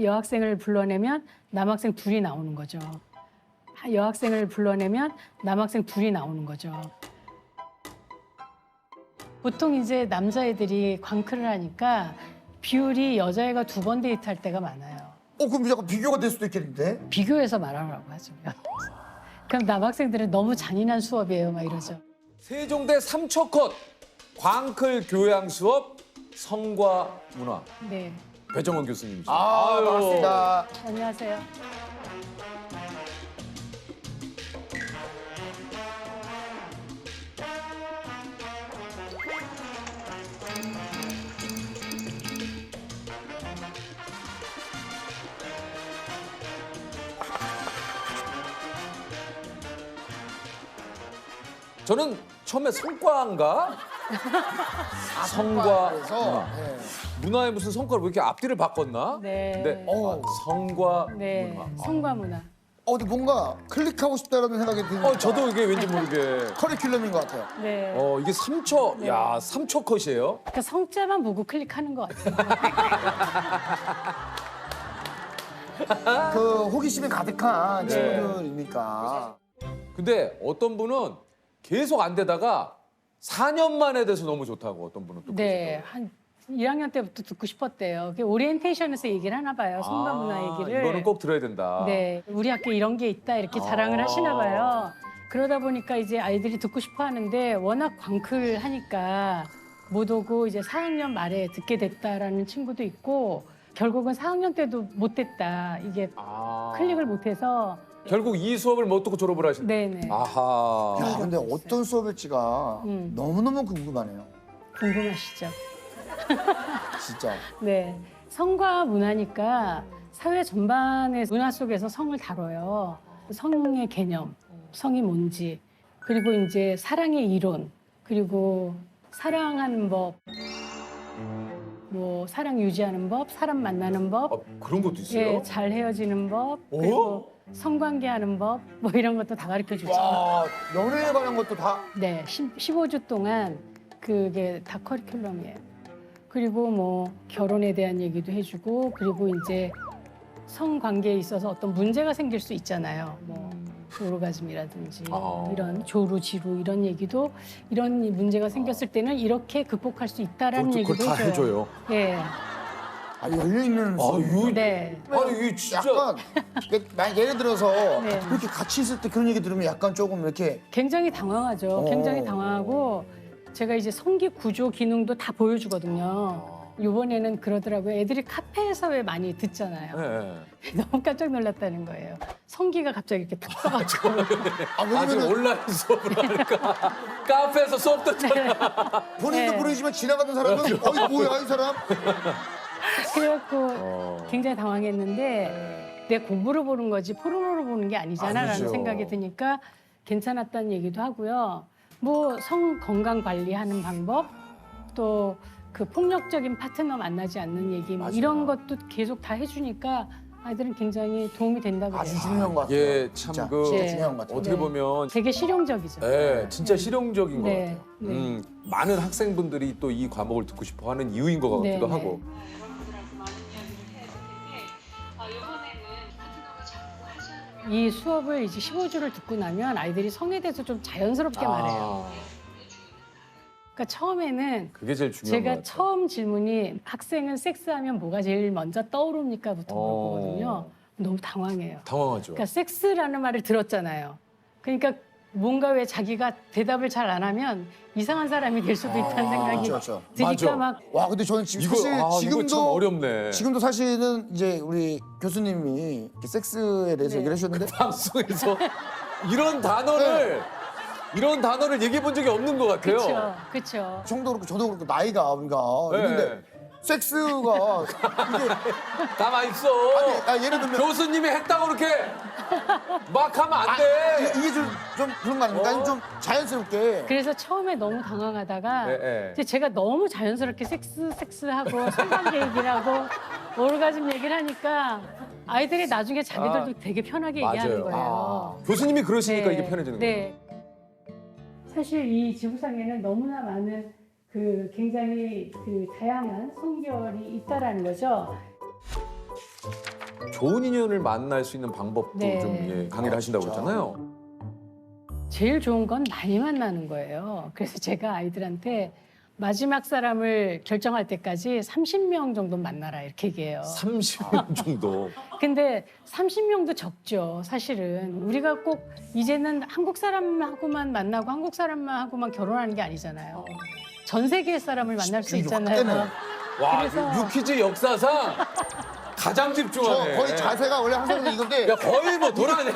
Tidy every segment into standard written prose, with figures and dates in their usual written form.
여학생을 불러내면 남학생 둘이 나오는 거죠. 여학생을 불러내면 남학생 둘이 나오는 거죠. 보통 이제 남자애들이 광클을 하니까 비율이 여자애가 2번 데이트할 때가 많아요. 그럼 약간 비교가 될 수도 있겠는데? 비교해서 말하라고 하죠. 그럼 남학생들은 너무 잔인한 수업이에요, 막 이러죠. 세종대 삼초컷 광클 교양 수업 성과 문화 네, 배정원 교수님이죠. 반갑습니다. 안녕하세요. 저는 처음에 성과인가? 성과 그래서 네. 문화에 무슨 성과를 왜 이렇게 앞뒤를 바꿨나? 네. 근데 성과 네, 문화. 성과 문화. 근데 뭔가 클릭하고 싶다라는 생각이 드는 저도 이게 왠지 모르게 커리큘럼인 것 같아요. 네. 이게 3초, 야 3초 컷이에요? 그러니까 성자만 보고 클릭하는 것 같아요. 그 호기심이 가득한 친구들이니까. 근데 어떤 분은 계속 안 되다가 4년 만에 돼서 너무 좋다고 어떤 분은 또 네, 그러시더라고요. 한 1학년 때부터 듣고 싶었대요. 그게 오리엔테이션에서 얘기를 하나 봐요. 성과 문화 얘기를. 이거는 꼭 들어야 된다. 네, 우리 학교에 이런 게 있다 이렇게 자랑을 하시나 봐요. 그러다 보니까 이제 아이들이 듣고 싶어 하는데 워낙 광클 하니까 못 오고 이제 4학년 말에 듣게 됐다라는 친구도 있고 결국은 4학년 때도 못 됐다. 이게 클릭을 못 해서 결국 이 수업을 못 듣고 졸업을 하신. 네네. 아하. 야, 근데 어떤 수업일지가 너무너무 궁금하네요. 궁금하시죠? 진짜. 네. 성과 문화니까 사회 전반의 문화 속에서 성을 다뤄요. 성의 개념, 성이 뭔지, 그리고 이제 사랑의 이론, 그리고 사랑하는 법, 뭐 사랑 유지하는 법, 사람 만나는 법, 그런 것도 있어요? 예, 잘 헤어지는 법, 그리고 성관계하는 법, 뭐 이런 것도 다 가르쳐 주죠. 와, 연애에 관한 것도 다. 네, 15주 동안 그게 다 커리큘럼이에요. 그리고 뭐 결혼에 대한 얘기도 해주고, 그리고 이제 성관계에 있어서 어떤 문제가 생길 수 있잖아요. 뭐 오르가즘이라든지 이런 조루, 지루 이런 얘기도 이런 문제가 생겼을 때는 이렇게 극복할 수 있다라는 그걸 얘기도 다 해줘요. 해줘요. 네, 열려있는 수업. 네. 아니 이게 진짜 약간, 만약 예를 들어서 네. 이렇게 같이 있을 때 그런 얘기 들으면 약간 조금 이렇게. 굉장히 당황하죠. 굉장히 당황하고 제가 이제 성기 구조 기능도 다 보여주거든요. 이번에는 그러더라고요. 애들이 카페에서 왜 많이 듣잖아요. 네. 너무 깜짝 놀랐다는 거예요. 성기가 갑자기 이렇게 탁 떠가지고. 아직 온라인 수업을 하니까 카페에서 수업 듣잖아. 본인도 네. 모르지만 지나가던 사람은 어이 뭐야 이 사람? 그래갖고 굉장히 당황했는데 내 공부를 보는 거지 포르노를 보는 게 아니잖아라는 아니죠. 생각이 드니까 괜찮았다는 얘기도 하고요. 뭐 성 건강 관리하는 방법 또 그 폭력적인 파트너 만나지 않는 얘기 뭐 이런 것도 계속 다 해주니까 아이들은 굉장히 도움이 된다고 그래요. 아주 중요한 것 같아요. 예, 진짜, 참 그 진짜 네. 중요한 것 같아요. 어떻게 보면 되게 실용적이죠. 네, 진짜 실용적인 것 네, 같아요. 네. 많은 학생분들이 또 이 과목을 듣고 싶어하는 이유인 것 네, 같기도 네. 하고. 이 수업을 이제 15주를 듣고 나면 아이들이 성에 대해서 좀 자연스럽게 말해요. 그러니까 처음에는 그게 제일 중요한 것 제가 같아요. 처음 질문이 학생은 섹스하면 뭐가 제일 먼저 떠오릅니까?부터 물어보거든요. 너무 당황해요. 당황하죠. 그러니까 섹스라는 말을 들었잖아요. 그러니까 뭔가 왜 자기가 대답을 잘 안 하면 이상한 사람이 될 수도 있다는 생각이 그렇죠. 드니까 맞아. 막 와 근데 저는 지금 이거 사실 이거 참 지금도 어렵네. 지금도 사실은 이제 우리 교수님이 이렇게 섹스에 대해서 네. 얘기를 해주셨는데 방송에서 이런 단어를 얘기해 본 적이 없는 것 같아요. 그렇죠, 그렇죠. 형도 그렇고 저도 그렇고 나이가 우리가 네. 있는데 섹스가 이게 가만 있어. 예를 들면 교수님이 했다고 그렇게 막 하면 안 돼. 이게 좀 그런 거 아닙니까? 좀 자연스럽게 그래서 처음에 너무 당황하다가 네. 이제 제가 너무 자연스럽게 섹스하고 성관계 얘기를 하고 오르가즘 얘기를 하니까 아이들이 나중에 자기들도 되게 편하게 얘기하는 거예요. 교수님이 그러시니까 네. 이게 편해지는 거예요. 네. 사실 이 지구상에는 너무나 많은 그 굉장히 그 다양한 성별이 있다라는 거죠. 좋은 인연을 만날 수 있는 방법도 네. 좀 강의를 하신다고 진짜. 그랬잖아요. 제일 좋은 건 많이 만나는 거예요. 그래서 제가 아이들한테 마지막 사람을 결정할 때까지 30명 정도 만나라 이렇게 얘기해요. 30명 정도. 근데 30명도 적죠, 사실은. 우리가 꼭 이제는 한국 사람하고만 만나고 한국 사람하고만 결혼하는 게 아니잖아요. 전 세계 사람을 만날 수 있잖아요. 그때는 와, 그래서- 유퀴즈 역사상 가장 저 집중하네. 거의 자세가 원래 항상 이건데 야, 거의 뭐 돌아다녀.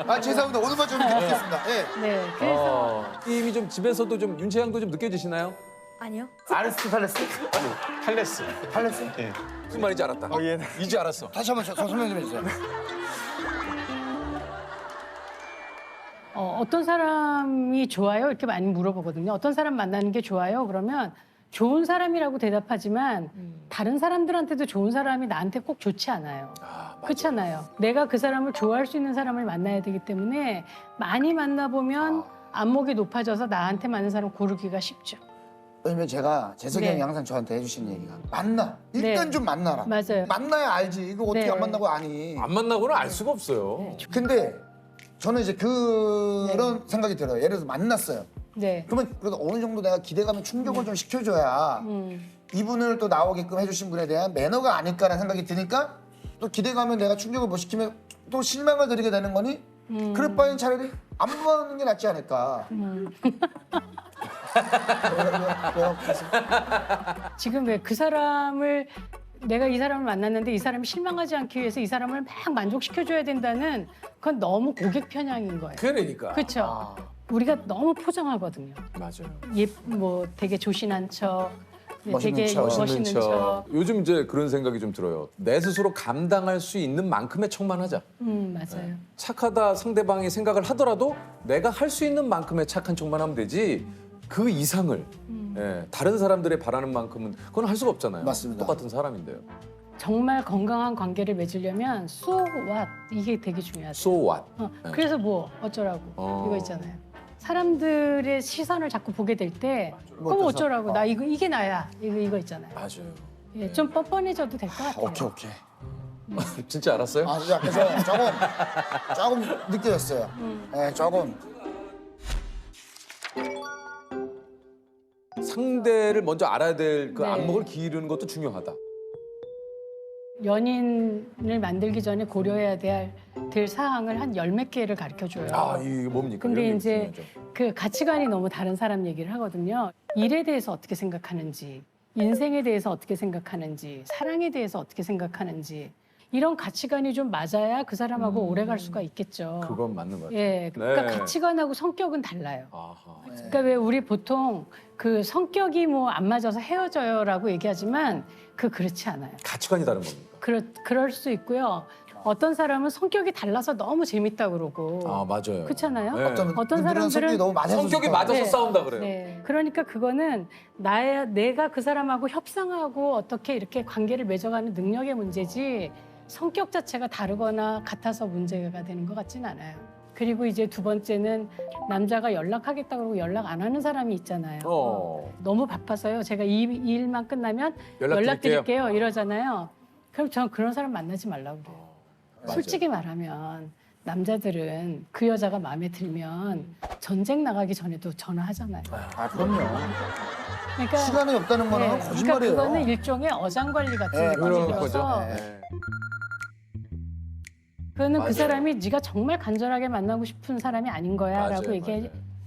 아 죄송합니다. 오늘만 좀 이렇게 듣겠습니다. 예. 네, 그래서 이미 좀 집에서도 좀 윤채양도 좀 느껴지시나요? 아니요. 아레스트 팔레스? 팔레스. 팔레스? 예. 무슨 말인지 알았다. 얘는 이제 알았어. 다시 한번 저 설명 좀 해주세요. 어떤 사람이 좋아요? 이렇게 많이 물어보거든요. 어떤 사람 만나는 게 좋아요? 그러면 좋은 사람이라고 대답하지만 다른 사람들한테도 좋은 사람이 나한테 꼭 좋지 않아요. 그렇잖아요. 내가 그 사람을 좋아할 수 있는 사람을 만나야 되기 때문에 많이 만나보면 안목이 높아져서 나한테 맞는 사람 고르기가 쉽죠. 왜냐면 제가 재석이 형이 네. 항상 저한테 해주신 얘기가 만나. 일단 네. 좀 만나라. 맞아요. 만나야 알지. 이거 어떻게 네. 안 만나고 아니. 안 만나고는 알 수가 없어요. 근데 저는 이제 그런 생각이 들어요. 예를 들어서 만났어요. 네. 그러면 그래도 어느 정도 내가 기대감에 충족을 좀 시켜줘야 이분을 또 나오게끔 해주신 분에 대한 매너가 아닐까라는 생각이 드니까 또 기대감에 내가 충족을 못 시키면 또 실망을 드리게 되는 거니 그럴 바엔 차라리 안 보는 게 낫지 않을까. 왜요? 지금 왜 그 사람을 내가 이 사람을 만났는데 이 사람이 실망하지 않기 위해서 이 사람을 막 만족시켜줘야 된다는 그건 너무 고객 편향인 거예요. 그러니까. 그렇죠. 우리가 너무 포장하거든요. 맞아요. 뭐 되게 조신한 척, 멋있는 되게 척, 멋있는 척. 요즘 이제 그런 생각이 좀 들어요. 내 스스로 감당할 수 있는 만큼의 척만 하자. 맞아요. 착하다 상대방이 생각을 하더라도 내가 할 수 있는 만큼의 착한 척만 하면 되지 그 이상을 다른 사람들의 바라는 만큼은 그건 할 수가 없잖아요. 맞습니다. 똑같은 사람인데요. 정말 건강한 관계를 맺으려면 so what 이게 되게 중요하죠. So what? 그래서 뭐 어쩌라고 이거 있잖아요. 사람들의 시선을 자꾸 보게 될 때 뭐 그럼 어때서? 어쩌라고 나 이게 나야 이거 있잖아요. 맞아요. 예, 좀 뻔뻔해져도 될 것 같아요. 오케이. 진짜 알았어요? 아, 진짜 그래서 조금 느껴졌어요. 네, 조금. 상대를 먼저 알아야 될 그 네. 안목을 기르는 것도 중요하다. 연인을 만들기 전에 고려해야 될 사항을 한 열 몇 개를 가르쳐 줘요. 아, 이게 뭡니까? 근데 이런 게 이제 중요하죠. 그 가치관이 너무 다른 사람 얘기를 하거든요. 일에 대해서 어떻게 생각하는지, 인생에 대해서 어떻게 생각하는지, 사랑에 대해서 어떻게 생각하는지 이런 가치관이 좀 맞아야 그 사람하고 오래 갈 수가 있겠죠. 그건 맞는 것 같아요. 예, 그러니까 네. 가치관하고 성격은 달라요. 아하. 그러니까 왜 우리 보통 그 성격이 뭐 안 맞아서 헤어져요라고 얘기하지만 그렇지 않아요. 가치관이 다른 겁니다. 그럴 수 있고요. 어떤 사람은 성격이 달라서 너무 재밌다 그러고 아, 맞아요. 그렇잖아요. 네. 어떤 분들은 사람들은 성격이 너무 맞아서 성격이 좋다. 맞아서 네. 싸운다 그래요. 네. 그러니까 그거는 내가 그 사람하고 협상하고 어떻게 이렇게 관계를 맺어가는 능력의 문제지 성격 자체가 다르거나 같아서 문제가 되는 것 같진 않아요. 그리고 이제 두 번째는 남자가 연락하겠다 그러고 연락 안 하는 사람이 있잖아요. 너무 바빠서요. 제가 이 일만 끝나면 연락드릴게요 이러잖아요. 그럼 저는 그런 사람 만나지 말라고 그래요. 맞아요. 솔직히 말하면 남자들은 그 여자가 마음에 들면 전쟁 나가기 전에도 전화하잖아요. 아, 그럼요. 그러니까 시간이 없다는 거는 네, 거짓말이에요. 그러니까 그거는 일종의 어장관리 같은 네, 느낌이 그런 들어서 거죠. 네. 그거는 맞아요. 그 사람이 네가 정말 간절하게 만나고 싶은 사람이 아닌 거야라고 맞아요,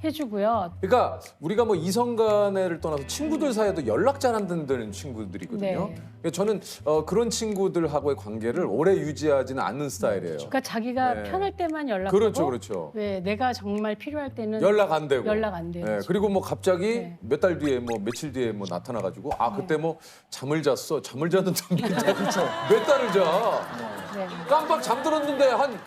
얘기해주고요. 그러니까 우리가 뭐 이성 간에를 떠나서 친구들 사이에도 연락 잘 안 된다는 친구들이거든요. 네. 그러니까 저는 그런 친구들하고의 관계를 오래 유지하지는 않는 스타일이에요. 그러니까 자기가 네. 편할 때만 연락하고 그렇죠, 그렇죠. 왜 내가 정말 필요할 때는 연락 안 되고. 연락 안 돼요. 네, 그리고 뭐 갑자기 네. 몇 달 뒤에 뭐 며칠 뒤에 뭐 나타나가지고 그때 뭐 잠을 잤어. 잠을 잤는데 몇 달을 자. 네. 깜빡 잠들었는데 한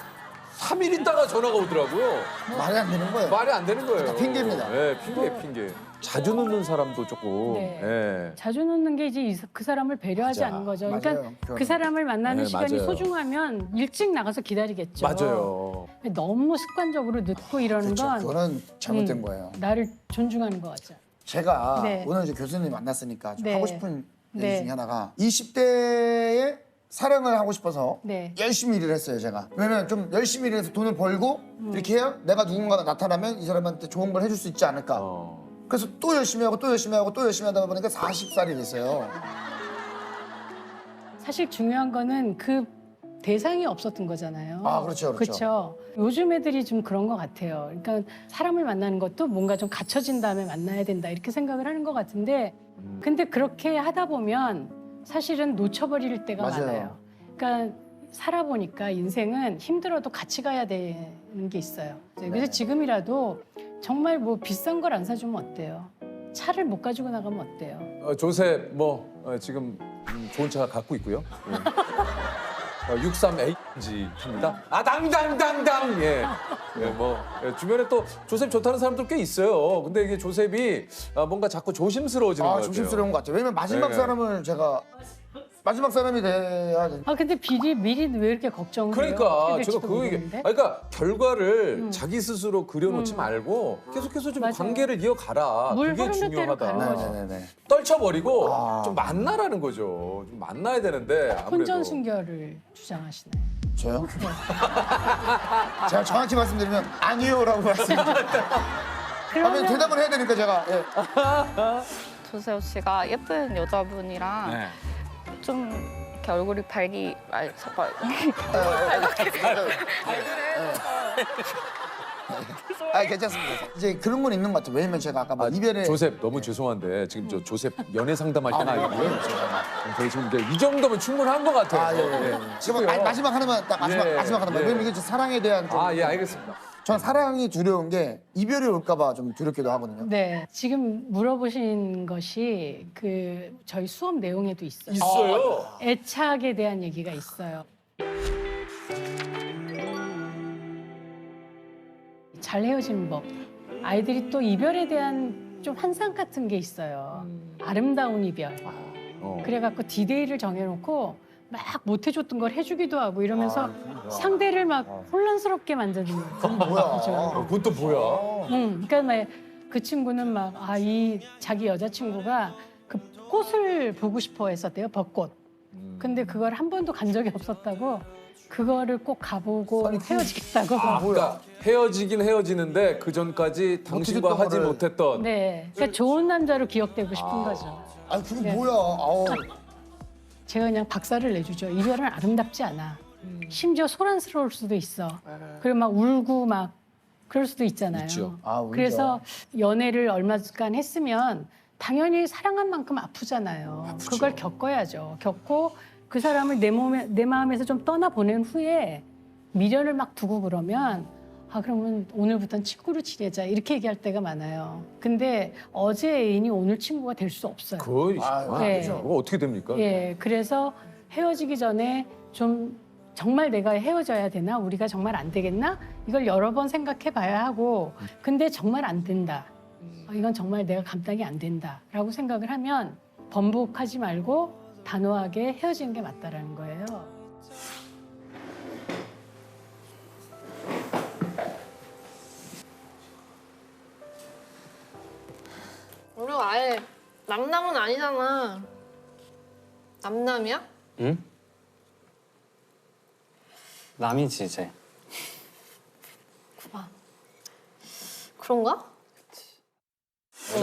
3일 있다가 전화가 오더라고요. 말이 안 되는 거예요. 말이 안 되는 거예요. 핑계입니다. 네, 핑계. 자주 늦는 사람도 조금. 네. 네. 자주 놓는 게 이제 그 사람을 배려하지 맞아. 않는 거죠. 맞아요. 그러니까 그 사람을 만나는 네, 시간이 맞아요. 소중하면 일찍 나가서 기다리겠죠. 맞아요. 너무 습관적으로 늦고 이러는 그렇죠. 건 그거는 잘못된 거예요. 나를 존중하는 거 같죠. 제가 네. 오늘 이제 교수님 만났으니까 좀 네. 하고 싶은 얘기 네. 중에 하나가 20대에 사랑을 하고 싶어서 네. 열심히 일을 했어요, 제가. 왜냐면 좀 열심히 일해서 돈을 벌고 이렇게 해야 내가 누군가 나타나면 이 사람한테 좋은 걸 해줄 수 있지 않을까. 그래서 또 열심히 하고 또 열심히 하고 또 열심히 하다 보니까 40살이 됐어요. 사실 중요한 거는 그 대상이 없었던 거잖아요. 아, 그렇죠, 그렇죠. 그렇죠. 요즘 애들이 좀 그런 것 같아요. 그러니까 사람을 만나는 것도 뭔가 좀 갖춰진 다음에 만나야 된다 이렇게 생각을 하는 것 같은데, 근데 그렇게 하다 보면 사실은 놓쳐버릴 때가 맞아요. 많아요. 그러니까 살아보니까 인생은 힘들어도 같이 가야 되는 게 있어요. 그래서 네. 지금이라도 정말 뭐 비싼 걸 안 사주면 어때요? 차를 못 가지고 나가면 어때요? 조셉 지금 좋은 차 갖고 있고요. 63AG입니다. 아 당당당당 예. 주변에 또 조셉 좋다는 사람들 꽤 있어요. 근데 이게 조셉이 뭔가 자꾸 조심스러워지는 것 같아요. 조심스러운 것 같아요. 왜냐면 마지막 네. 사람을 제가 마지막 사람이 돼야 돼. 아 근데 미리 왜 이렇게 걱정을 해요? 그러니까 어떻게 제가 될지도 그 얘기. 모르는데. 그러니까 결과를 자기 스스로 그려놓지 말고 계속해서 좀 맞아요. 관계를 이어가라. 물 그게 흐르는 대로 가는 중요하다. 거죠. 네네네. 떨쳐버리고 아. 좀 만나라는 거죠. 좀 만나야 되는데 아무래도. 혼전순결을 주장하시네요. 저요? 제가 정확히 말씀드리면 아니요라고 말씀드려요. 하면 대답을 해야 되니까 제가. 예. 조세호 씨가 예쁜 여자분이랑 네. 좀 이렇게 얼굴이 잠깐. 아 괜찮습니다. 이제 그런 건 있는 것 같아요. 왜냐면 제가 아까 뭐 이별에 조셉 너무 죄송한데 지금 저 조셉 연애 상담할 때가 아니고요. 저희 지금 이제 이 정도면 충분한 것 같아요. 아, 예. 지금 마지막 하나만 딱 마지막 예, 마지막 하나만. 예. 왜냐면 이게 사랑에 대한 좀. 예, 알겠습니다. 전 사랑이 두려운 게 이별이 올까봐 좀 두렵기도 하거든요. 네, 지금 물어보신 것이 그 저희 수업 내용에도 있어요. 있어요. 애착에 대한 얘기가 있어요. 잘 헤어지는 법. 아이들이 또 이별에 대한 좀 환상 같은 게 있어요. 아름다운 이별. 그래갖고 디데이를 정해놓고 막 못해줬던 걸 해주기도 하고 이러면서 상대를 막 혼란스럽게 만드는 거죠. 그건 또 뭐야? 그러니까 그 친구는 막 이 자기 여자친구가 그 꽃을 보고 싶어 했었대요, 벚꽃. 근데 그걸 한 번도 간 적이 없었다고 그거를 꼭 가보고 아니, 헤어지겠다고. 그러니까 헤어지긴 헤어지는데 그 전까지 당신과 못해줬던 하지 거를- 못했던. 네, 그러니까 좋은 남자로 기억되고 싶은 거죠. 아 그게 네. 뭐야? 아우. 제가 그냥 박살을 내주죠. 이별은 아름답지 않아. 심지어 소란스러울 수도 있어. 그리고 막 울고 막 그럴 수도 있잖아요. 있죠. 아, 울죠. 그래서 연애를 얼마간 했으면 당연히 사랑한 만큼 아프잖아요. 그걸 겪어야죠. 겪고 그 사람을 내 마음에서 좀 떠나보낸 후에 미련을 막 두고 그러면 그러면 오늘부터는 친구로 지내자 이렇게 얘기할 때가 많아요. 근데 어제 애인이 오늘 친구가 될 수 없어요. 네. 그거 어떻게 됩니까? 예, 그래서 헤어지기 전에 좀 정말 내가 헤어져야 되나? 우리가 정말 안 되겠나? 이걸 여러 번 생각해 봐야 하고, 근데 정말 안 된다. 이건 정말 내가 감당이 안 된다라고 생각을 하면 번복하지 말고 단호하게 헤어지는 게 맞다라는 거예요. 우리가 아예 남남은 아니잖아. 남남이야? 응? 남이지 이제. 그런가?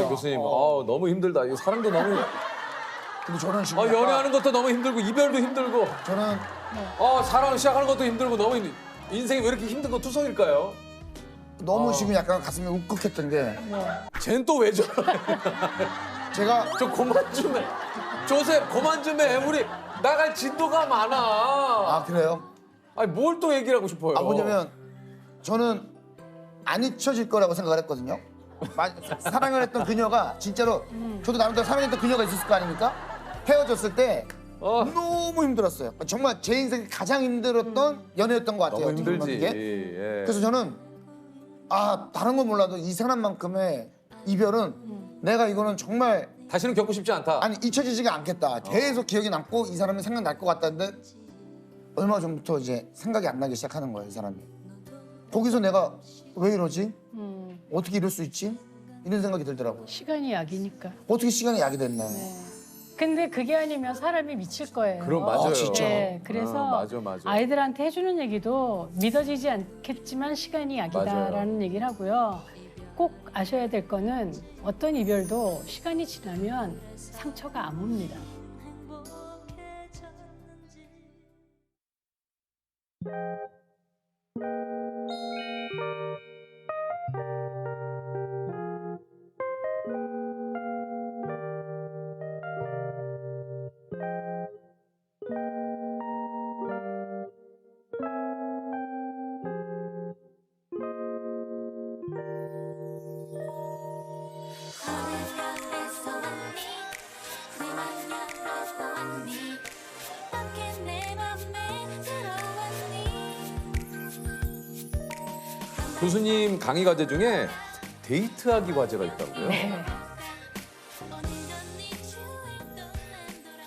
교수님, 너무 힘들다. 이거 사랑도 너무. 근데 저는 지금 연애하는 것도 너무 힘들고 이별도 힘들고. 저는 사랑 시작하는 것도 힘들고 너무 인생이 왜 이렇게 힘든 거 투성일까요? 너무 지금 약간 가슴이 울컥했던 게 쟨 또 왜 저래? 제가 좀 그만 좀 해. 조셉 그만 좀 해. 우리 나갈 진도가 많아. 아 그래요? 아니 뭘 또 얘기를 하고 싶어요? 뭐냐면 저는 안 잊혀질 거라고 생각을 했거든요. 사랑을 했던 그녀가 진짜로 저도 나름대로 사랑했던 그녀가 있었을 거 아닙니까? 헤어졌을 때 너무 힘들었어요. 정말 제 인생에 가장 힘들었던 연애였던 것 같아요. 너무 어떻게 보면 힘들지. 그게. 예. 그래서 저는 다른 건 몰라도 이 사람만큼의 이별은 내가 이거는 정말 다시는 겪고 싶지 않다. 잊혀지지가 않겠다. 계속 기억이 남고 이 사람이 생각날 것 같다는데 얼마 전부터 이제 생각이 안 나기 시작하는 거예요, 이 사람이. 거기서 내가 왜 이러지? 어떻게 이럴 수 있지? 이런 생각이 들더라고요. 시간이 약이니까. 어떻게 시간이 약이 됐나. 근데 그게 아니면 사람이 미칠 거예요. 그럼 맞아요. 진짜? 네, 그래서 맞아. 아이들한테 해주는 얘기도 믿어지지 않겠지만 시간이 약이다라는 맞아요. 얘기를 하고요. 꼭 아셔야 될 거는 어떤 이별도 시간이 지나면 상처가 안 옵니다. 교수님 강의 과제 중에 데이트하기 과제가 있다고요? 네.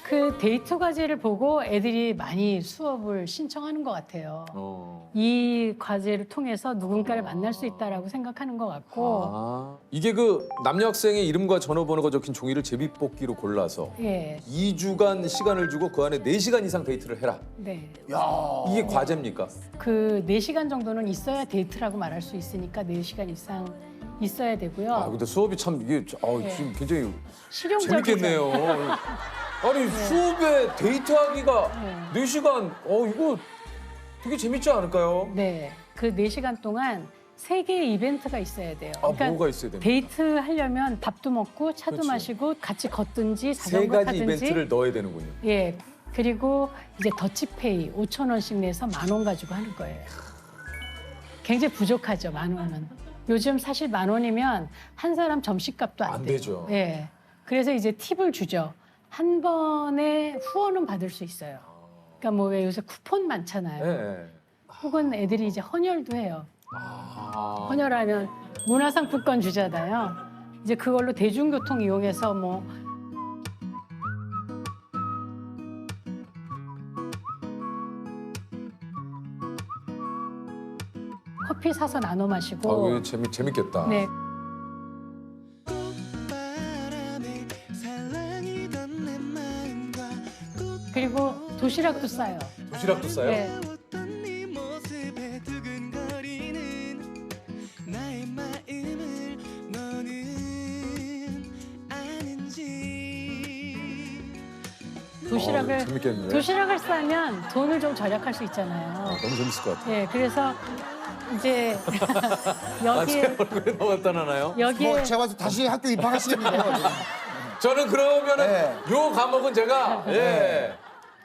그 데이트 과제를 보고 애들이 많이 수업을 신청하는 것 같아요. 이 과제를 통해서 누군가를 만날 수 있다라고 생각하는 것 같고, 이게 그 남녀 학생의 이름과 전화번호가 적힌 종이를 제비뽑기로 골라서 예, 2주간 시간을 주고 그 안에 4시간 이상 데이트를 해라. 네. 야. 이게 과제입니까? 그 4시간 정도는 있어야 데이트라고 말할 수 있으니까 4시간 이상 있어야 되고요. 아 근데 수업이 참 이게 네. 지금 굉장히 실용적이죠. 재밌겠네요. 아니 수업에 데이트하기가 네. 4시간 이거 되게 재밌지 않을까요? 네. 그 4시간 동안 3개의 이벤트가 있어야 돼요. 그러니까 뭐가 있어야 됩니까? 데이트 하려면 밥도 먹고 차도 그렇지. 마시고 같이 걷든지 세 자전거 가지 타든지. 이벤트를 넣어야 되는군요. 예. 그리고 이제 더치페이 5,000원씩 내서 10,000원 가지고 하는 거예요. 굉장히 부족하죠, 10,000원은. 요즘 사실 10,000원이면 한 사람 점심값도 안 안 돼요. 되죠. 예. 그래서 이제 팁을 주죠. 한 번에 후원은 받을 수 있어요. 그러니까 뭐 왜 요새 쿠폰 많잖아요. 네. 혹은 애들이 이제 헌혈도 해요. 헌혈하면 문화상품권 주잖아요. 이제 그걸로 대중교통 이용해서 뭐 커피 사서 나눠 마시고. 이거 재밌겠다. 네. 그리고 도시락도 싸요. 도시락도 싸요? 네. 재밌겠네. 도시락을 싸면 돈을 좀 절약할 수 있잖아요. 너무 재밌을 것 같아요. 예, 그래서 이제 제 여기에 얼굴에 나왔다 나나요? 여기에 뭐 제가 봐서 다시 학교 입학하시겠네요. 저는 그러면은 네. 요 과목은 제가 예.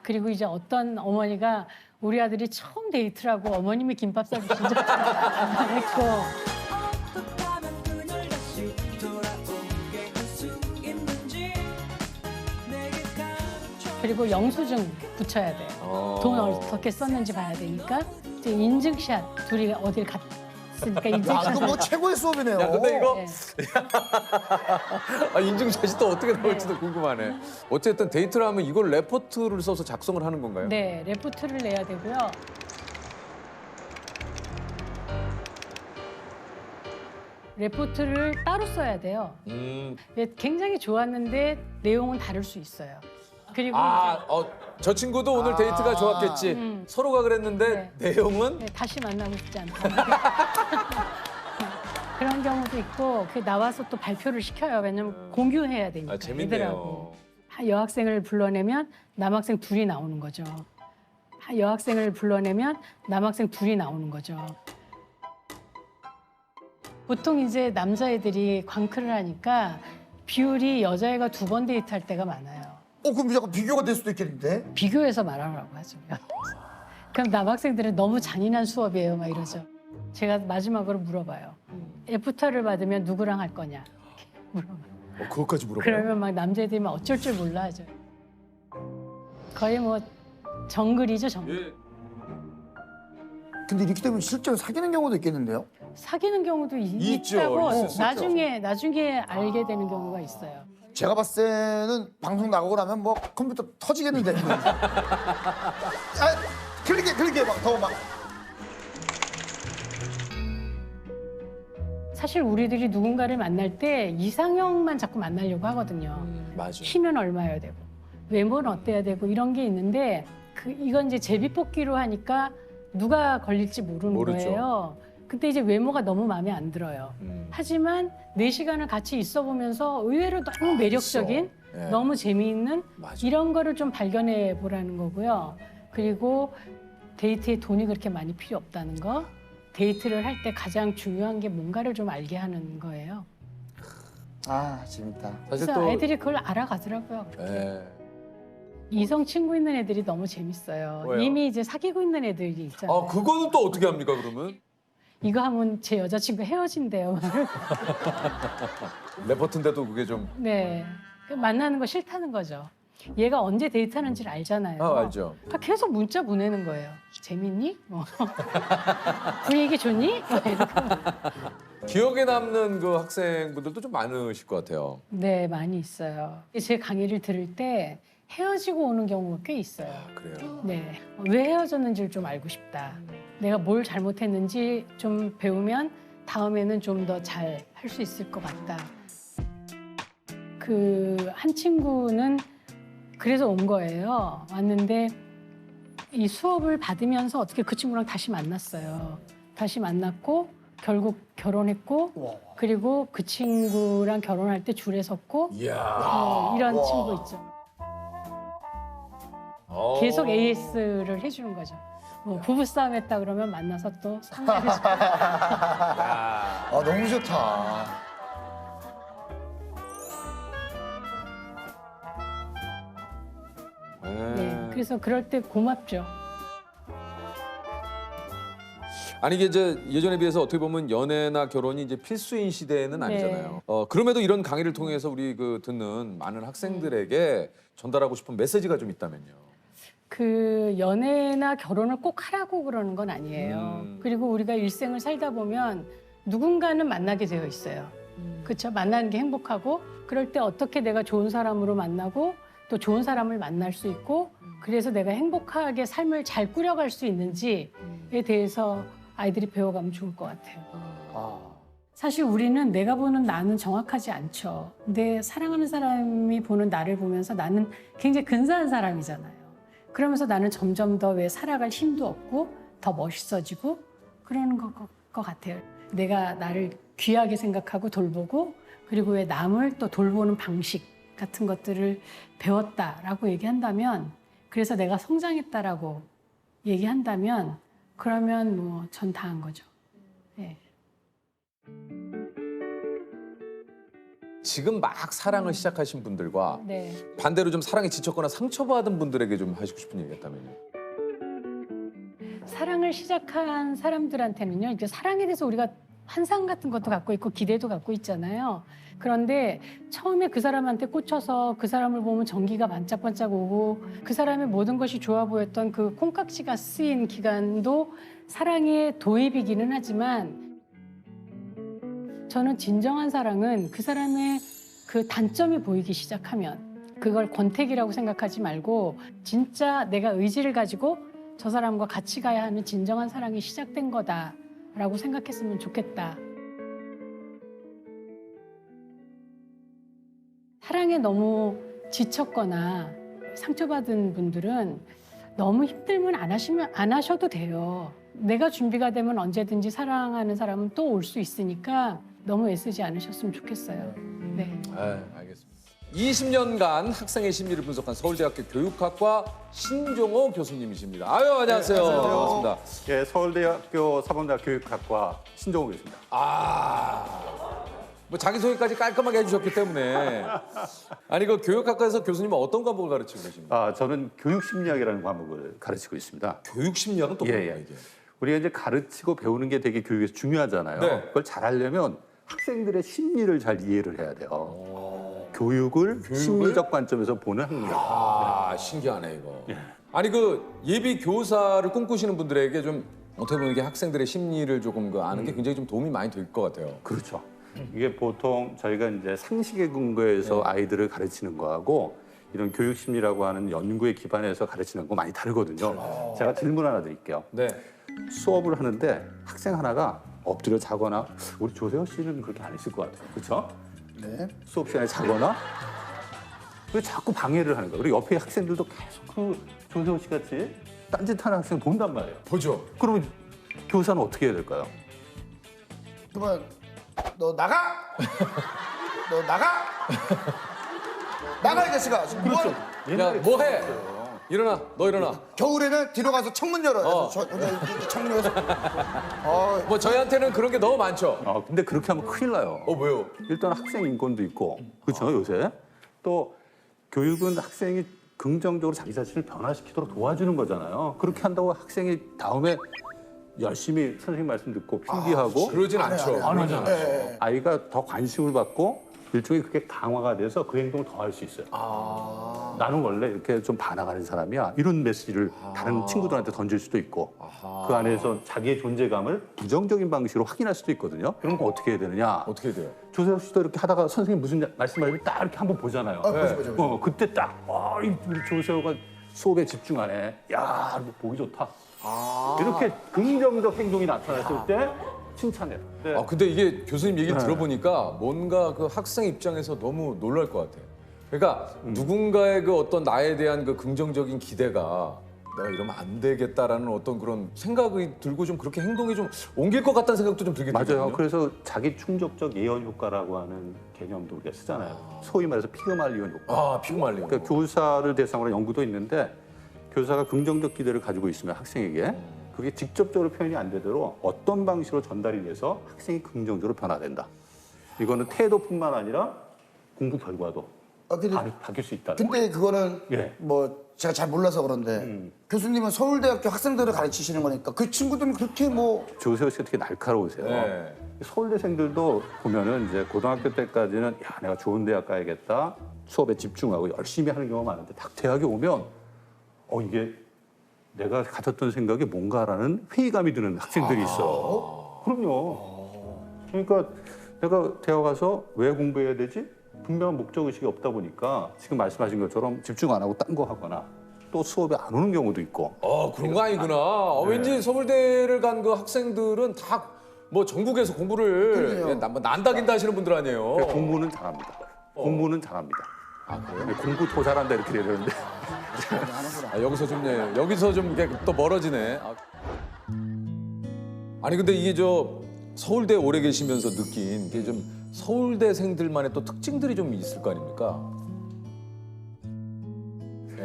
그리고 이제 어떤 어머니가 우리 아들이 처음 데이트라고 어머님이 김밥 싸주신 적 했고 그리고 영수증 붙여야 돼요. 돈 어떻게 썼는지 봐야 되니까 이제 인증샷 둘이 어딜 갔으니까 야, 인증샷. 이거 뭐 최고의 수업이네요. 야, 근데 이거 네. 인증샷이 또 어떻게 나올지도 궁금하네. 어쨌든 데이트를 하면 이걸 레포트를 써서 작성을 하는 건가요? 네, 레포트를 내야 되고요. 레포트를 따로 써야 돼요. 예, 굉장히 좋았는데 내용은 다를 수 있어요. 그리고 저 친구도 오늘 데이트가 좋았겠지. 서로가 그랬는데 내용은 네, 다시 만나고 싶지 않다. 그런 경우도 있고 그 나와서 또 발표를 시켜요. 왜냐면 공유해야 되니까. 재밌네요. 애들하고. 여학생을 불러내면 남학생 둘이 나오는 거죠. 여학생을 불러내면 남학생 둘이 나오는 거죠. 보통 이제 남자애들이 광클을 하니까 비율이 여자애가 2번 데이트할 때가 많아요. 그럼 약간 비교가 될 수도 있겠는데? 비교해서 말하라고 하죠. 그럼 남학생들은 너무 잔인한 수업이에요, 막 이러죠. 제가 마지막으로 물어봐요. 애프터를 받으면 누구랑 할 거냐? 이렇게 물어봐요. 그것까지 물어봐요. 그러면 막 남자애들이 막 어쩔 줄 몰라 하죠. 거의 뭐 정글이죠, 정글. 예. 근데 이렇게 되면 실제로 사귀는 경우도 있겠는데요? 사귀는 경우도 있죠. 있다고 있을 수 나중에 알게 되는 경우가 있어요. 제가 봤을 때는 방송 나가고 나면 뭐 컴퓨터 터지겠는데. 클릭해 막 더 막. 사실 우리들이 누군가를 만날 때 이상형만 자꾸 만나려고 하거든요. 맞아. 키는 얼마여야 되고 외모는 어때야 되고 이런 게 있는데 이건 이제 제비뽑기로 하니까 누가 걸릴지 모르는 모르죠. 거예요. 그때 이제 외모가 너무 마음에 안 들어요. 하지만 4시간을 같이 있어 보면서 의외로 너무 매력적인, 예. 너무 재미있는 맞아. 이런 거를 좀 발견해 보라는 거고요. 그리고 데이트에 돈이 그렇게 많이 필요 없다는 거. 데이트를 할 때 가장 중요한 게 뭔가를 좀 알게 하는 거예요. 아 재밌다. 사실 그래서 또 아이들이 그걸 알아가더라고요. 예. 이성 친구 있는 애들이 너무 재밌어요. 왜요? 이미 이제 사귀고 있는 애들이 있잖아요. 아 그거는 또 어떻게 합니까 그러면? 이거 하면 제 여자친구 헤어진대요. 레퍼트인데도 그게 좀 네. 만나는 거 싫다는 거죠. 얘가 언제 데이트하는지를 알잖아요. 알죠. 그러니까 계속 문자 보내는 거예요. 재밌니? 뭐. 분위기 좋니? 뭐 이렇게. 기억에 남는 그 학생분들도 좀 많으실 것 같아요. 네, 많이 있어요. 제 강의를 들을 때 헤어지고 오는 경우가 꽤 있어요. 그래요. 네. 왜 헤어졌는지를 좀 알고 싶다. 내가 뭘 잘못했는지 좀 배우면 다음에는 좀 더 잘 할 수 있을 것 같다. 그 한 친구는 그래서 온 거예요. 왔는데 이 수업을 받으면서 어떻게 그 친구랑 다시 만났어요. 다시 만났고 결국 결혼했고 그리고 그 친구랑 결혼할 때 줄에 섰고 이야. 이런 친구 있죠. 계속 AS를 해주는 거죠. 뭐 부부싸움 했다 그러면 만나서 또 상의해주고. 아 너무 좋다. 네, 그래서 그럴 때 고맙죠. 아니 이게 이제 예전에 비해서 어떻게 보면 연애나 결혼이 이제 필수인 시대는 네. 아니잖아요. 그럼에도 이런 강의를 통해서 우리 그 듣는 많은 학생들에게 전달하고 싶은 메시지가 좀 있다면요. 그 연애나 결혼을 꼭 하라고 그러는 건 아니에요. 그리고 우리가 일생을 살다 보면 누군가는 만나게 되어 있어요. 그렇죠? 만나는 게 행복하고 그럴 때 어떻게 내가 좋은 사람으로 만나고 또 좋은 사람을 만날 수 있고 그래서 내가 행복하게 삶을 잘 꾸려갈 수 있는지에 대해서 아이들이 배워가면 좋을 것 같아요. 사실 우리는 내가 보는 나는 정확하지 않죠. 근데 사랑하는 사람이 보는 나를 보면서 나는 굉장히 근사한 사람이잖아요. 그러면서 나는 점점 더 왜 살아갈 힘도 없고 더 멋있어지고 그러는 것 같아요. 내가 나를 귀하게 생각하고 돌보고 그리고 왜 남을 또 돌보는 방식 같은 것들을 배웠다라고 얘기한다면 그래서 내가 성장했다라고 얘기한다면 그러면 뭐 전 다 한 거죠. 네. 지금 막 사랑을 시작하신 분들과 네. 반대로 좀 사랑에 지쳤거나 상처받은 분들에게 좀 하시고 싶은 얘기가 있다면요. 사랑을 시작한 사람들한테는요, 이제 사랑에 대해서 우리가 환상 같은 것도 갖고 있고 기대도 갖고 있잖아요. 그런데 처음에 그 사람한테 꽂혀서 그 사람을 보면 전기가 반짝반짝 오고 그 사람의 모든 것이 좋아 보였던 그 콩깍지가 쓰인 기간도 사랑의 도입이기는 하지만 저는 진정한 사랑은 그 사람의 그 단점이 보이기 시작하면 그걸 권태기라고 생각하지 말고 진짜 내가 의지를 가지고 저 사람과 같이 가야 하는 진정한 사랑이 시작된 거다라고 생각했으면 좋겠다. 사랑에 너무 지쳤거나 상처받은 분들은 너무 힘들면 안 하셔도 돼요. 내가 준비가 되면 언제든지 사랑하는 사람은 또 올 수 있으니까 너무 애쓰지 않으셨으면 좋겠어요. 네. 알겠습니다. 20년간 학생의 심리를 분석한 서울대학교 교육학과 신종호 교수님이십니다. 아유, 안녕하세요. 네, 안녕하세요. 반갑습니다. 예, 서울대학교 사범대학 교육학과 신종호 교수입니다. 뭐 자기소개까지 깔끔하게 해주셨기 때문에. 아니, 그 교육학과에서 교수님은 어떤 과목을 가르치고 계십니까? 저는 교육심리학이라는 과목을 가르치고 있습니다. 교육심리학은 또 예, 뭐예요, 예. 이게? 우리가 이제 가르치고 배우는 게 되게 교육에서 중요하잖아요. 네. 그걸 잘하려면 학생들의 심리를 잘 이해를 해야 돼요. 교육을 심리적 관점에서 보는 학문이다. 신기하네, 이거. 아니, 그 예비 교사를 꿈꾸시는 분들에게 좀 어떻게 보면 이게 학생들의 심리를 조금 그 아는 게 굉장히 좀 도움이 많이 될 것 같아요. 그렇죠. 이게 보통 저희가 이제 상식에 근거해서 아이들을 가르치는 거하고 이런 교육 심리라고 하는 연구에 기반해서 가르치는 거 많이 다르거든요. 제가 질문 하나 드릴게요. 네. 수업을 하는데 학생 하나가 엎드려 자거나 우리 조세호 씨는 그렇게 안 했을 것 같아요. 그렇죠? 네. 수업 시간에 자거나 왜 자꾸 방해를 하는 거야. 그리고 옆에 학생들도 계속 그 조세호 씨 같이 딴짓하는 학생 본단 말이에요. 보죠. 그러면 교사는 어떻게 해야 될까요? 그러면 너 나가! 너 나가! 나가 이 자식아! 지금 뭐 하는 야, 뭐해? 일어나. 너 일어나. 겨울에는 뒤로 가서 창문 열어. 저 혼자 이렇게 창문 열어서. 뭐 저희한테는 그런 게 너무 많죠. 근데 그렇게 하면 큰일 나요. 왜요? 일단 학생 인권도 있고, 그렇죠, 요새. 또 교육은 학생이 긍정적으로 자기 자신을 변화시키도록 도와주는 거잖아요. 그렇게 한다고 학생이 다음에 열심히 선생님 말씀 듣고 필기하고 그러진 않죠. 안 하잖아요. 아이가 더 관심을 받고 일종의 그게 강화가 돼서 그 행동을 더 할 수 있어요. 나는 원래 이렇게 좀 반항하는 사람이야. 이런 메시지를 다른 친구들한테 던질 수도 있고 그 안에서 자기의 존재감을 부정적인 방식으로 확인할 수도 있거든요. 그런 거 어떻게 해야 되느냐. 어떻게 돼요? 조세호 씨도 이렇게 하다가 선생님 무슨 말씀하시면 딱 이렇게 한번 보잖아요. 보죠. 그때 딱 우리 조세호가 수업에 집중하네. 야, 보기 좋다. 이렇게 긍정적 행동이 나타났을 때 칭찬해요. 네. 근데 이게 교수님 얘기를 들어보니까 뭔가 그 학생 입장에서 너무 놀랄 것 같아요. 그러니까 누군가의 그 어떤 나에 대한 그 긍정적인 기대가 내가 이러면 안 되겠다라는 어떤 그런 생각이 들고 좀 그렇게 행동이 좀 옮길 것 같다는 생각도 좀 들게 되거든요. 맞아요. 그래서 자기 충족적 예언 효과라고 하는 개념도 우리가 쓰잖아요. 소위 말해서 피그말리온 효과. 피그말리온. 그러니까 교사를 대상으로 연구도 있는데 교사가 긍정적 기대를 가지고 있으면 학생에게 그게 직접적으로 표현이 안 되도록 어떤 방식으로 전달이 돼서 학생이 긍정적으로 변화된다. 이거는 태도뿐만 아니라 공부 결과도 근데, 바뀔 수 있다. 근데 그거는 예. 뭐 제가 잘 몰라서 그런데 교수님은 서울대학교 학생들을 가르치시는 거니까 그 친구들은 그렇게 뭐 조세호 씨가 되게 날카로우세요. 네. 서울대생들도 보면은 이제 고등학교 때까지는 야 내가 좋은 대학 가야겠다 수업에 집중하고 열심히 하는 경우가 많은데 딱 대학에 오면 이게 내가 가졌던 생각이 뭔가라는 회의감이 드는 학생들이 있어. 그럼요. 그러니까 내가 대학 가서 왜 공부해야 되지? 분명한 목적의식이 없다 보니까 지금 말씀하신 것처럼 집중 안 하고 딴 거 하거나 또 수업에 안 오는 경우도 있고. 그런 거 아니구나. 왠지 서울대를 간 그 학생들은 다 뭐 전국에서 공부를 그럼요. 뭐 난다긴다 하시는 분들 아니에요. 그러니까 공부는 잘합니다. 공부는 잘합니다. 그래요? 공부 더 잘한다 이렇게 되는데. 여기서 좀 여기서 좀 이게 또 멀어지네. 아니 근데 이게 저 서울대 오래 계시면서 느낀 게 좀 서울대생들만의 또 특징들이 좀 있을 거 아닙니까?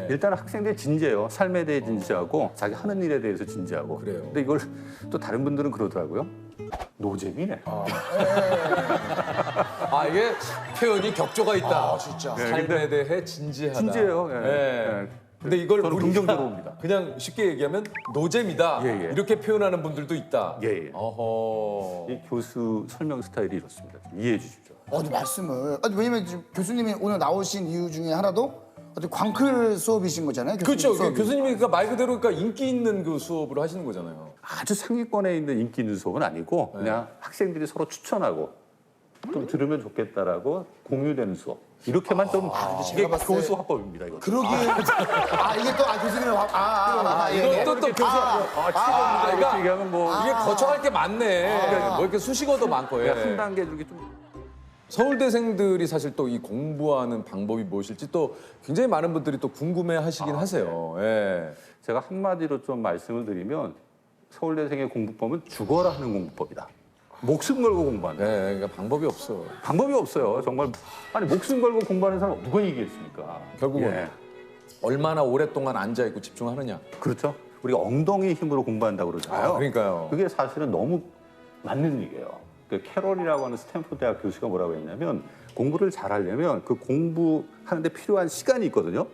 일단 학생들이 진지해요. 삶에 대해 진지하고 자기 하는 일에 대해서 진지하고. 그래요. 근데 이걸 또 다른 분들은 그러더라고요. 노잼이네. 이게 표현이 격조가 있다. 진짜. 삶에 대해 진지하다. 진지해요. 예. 예. 예. 근데 이걸 저는 우리가 긍정적으로 봅니다. 그냥 쉽게 얘기하면 노잼이다. 예, 예. 이렇게 표현하는 분들도 있다. 예, 예. 어허. 이 교수 설명 스타일이 이렇습니다. 좀 이해해 주십시오. 근데 말씀을 왜냐면 지금 교수님이 오늘 나오신 이유 중에 하나도 어떤 광클 수업이신 거잖아요. 교수님 그렇죠. 수업이. 교수님이 그러니까 말 그대로 그러니까 인기 있는 그 수업을 하시는 거잖아요. 아주 상위권에 있는 인기 있는 수업은 아니고 그냥 학생들이 서로 추천하고 좀 들으면 좋겠다라고 공유되는 수업. 이렇게만 좀 이게 제가 봤을 때 교수 화법입니다. 이거. 그러기 이게 또 교수님의 이것도 또 교수 이렇게 얘기하면 뭐 이게 거쳐갈 게 많네. 뭐 이렇게 수식어도 많고. 예. 한 단계 이렇게 좀 서울대생들이 사실 또 이 공부하는 방법이 무엇일지 또 굉장히 많은 분들이 또 궁금해하시긴 하세요. 예. 제가 한마디로 좀 말씀을 드리면 서울대생의 공부법은 죽어라 하는 공부법이다. 목숨 걸고 공부한다. 네, 그러니까 방법이 없어. 방법이 없어요. 정말 아니 목숨 걸고 공부하는 사람 누가 이기겠습니까? 결국은 예. 얼마나 오랫동안 앉아 있고 집중하느냐. 그렇죠. 우리가 엉덩이 힘으로 공부한다고 그러잖아요. 그러니까요. 그게 사실은 너무 맞는 얘기예요. 그 캐롤이라고 하는 스탠포드 대학 교수가 뭐라고 했냐면 공부를 잘하려면 그 공부하는데 필요한 시간이 있거든요.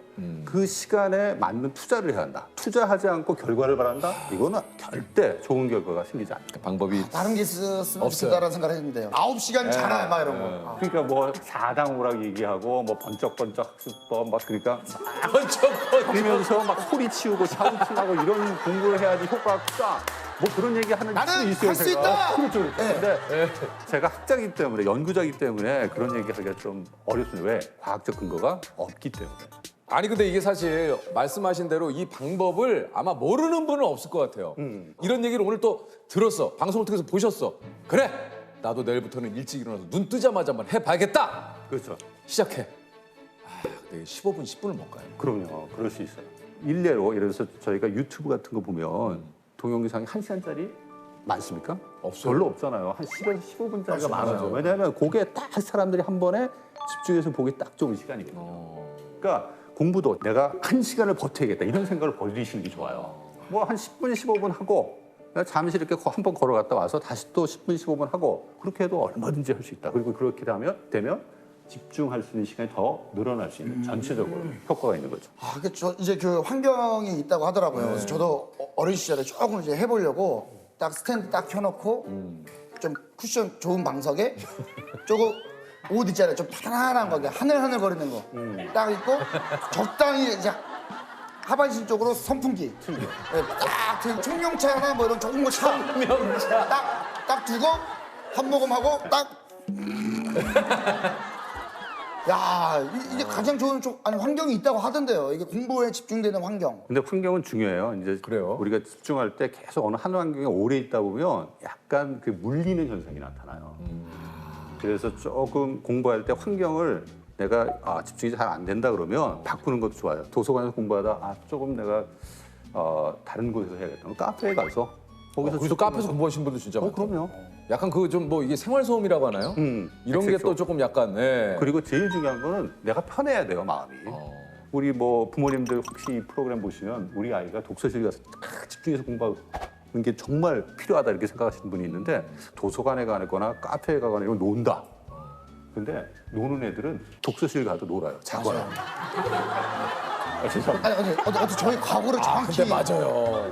그 시간에 맞는 투자를 해야 한다. 투자하지 않고 결과를 바란다? 이거는 절대 좋은 결과가 생기지 않다. 방법이 다른 게 있었으면 없어요. 좋겠다라는 생각을 했는데요. 9시간 자라 막 이런 거. 그러니까 뭐 사당오락 얘기하고 뭐 번쩍번쩍 학습법 막 그러니까 그러면서 막 소리 치우고 샤우팅하고 이런 공부를 해야지 효과가 크다. 뭐 그런 얘기 하는 나는 분이 있어요. 할수 제가. 있다! 그렇죠. 근데 제가 학자이기 때문에 연구자이기 때문에 그런 얘기하기가 좀 어렵습니다. 왜? 과학적 근거가 없기 때문에. 아니 근데 이게 사실 말씀하신 대로 이 방법을 아마 모르는 분은 없을 것 같아요. 이런 얘기를 오늘 또 들었어. 방송을 통해서 보셨어. 그래. 나도 내일부터는 일찍 일어나서 눈 뜨자마자 한번 해봐야겠다. 그렇죠. 시작해. 근데 그 15분, 10분을 못 가요. 그럼요. 그럴 수 있어요. 일례로 예를 들어서 저희가 유튜브 같은 거 보면 동영상이 1시간짜리 많습니까? 없어요. 별로 없잖아요. 한 10에서 15분짜리가 많아요. 맞아요. 왜냐하면 그게 딱 사람들이 한 번에 집중해서 보기 딱 좋은 시간이거든요. 그러니까 공부도 내가 1시간을 버텨야겠다 이런 생각을 버리시는 게 좋아요. 뭐 한 10분, 15분 하고 잠시 이렇게 한번 걸어갔다 와서 다시 또 10분, 15분 하고 그렇게 해도 얼마든지 할 수 있다. 그리고 그렇게 되면 집중할 수 있는 시간이 더 늘어날 수 있는 전체적으로 효과가 있는 거죠. 아, 저 이제 그 환경이 있다고 하더라고요. 그래서 저도 어린 시절에 조금 이제 해보려고 딱 스탠드 딱 켜놓고 좀 쿠션 좋은 방석에 조금 옷 있잖아요. 좀 편안한 거, 하늘하늘 거리는 거 딱 입고 적당히 이제 하반신 쪽으로 선풍기 네, 딱 틀고 청룡차나 뭐 이런 좋은 거 딱 두고 한 모금 하고 딱 야, 이게 가장 좋은 환경이 있다고 하던데요. 이게 공부에 집중되는 환경. 근데 환경은 중요해요. 이제 그래요? 우리가 집중할 때 계속 어느 한 환경에 오래 있다 보면 약간 그 물리는 현상이 나타나요. 그래서 조금 공부할 때 환경을 내가 집중이 잘 안 된다 그러면 바꾸는 것도 좋아요. 도서관에서 공부하다 조금 내가 다른 곳에서 해야겠다. 그럼 카페에 가서 거기서 카페에서 공부하시는 분들 진짜 많아요. 그럼요. 약간 그 좀 뭐 이게 생활소음이라고 하나요? 이런 게 또 조금 약간 그리고 제일 중요한 거는 내가 편해야 돼요, 마음이. 우리 뭐 부모님들 혹시 이 프로그램 보시면 우리 아이가 독서실 가서 딱 집중해서 공부하는 게 정말 필요하다 이렇게 생각하시는 분이 있는데 도서관에 가거나 카페에 가거나 이런 논다. 근데 노는 애들은 독서실 가도 놀아요. 자거나. 죄송합니다. 아니 어떻게 저희 과거를 정확히. 근데 맞아요.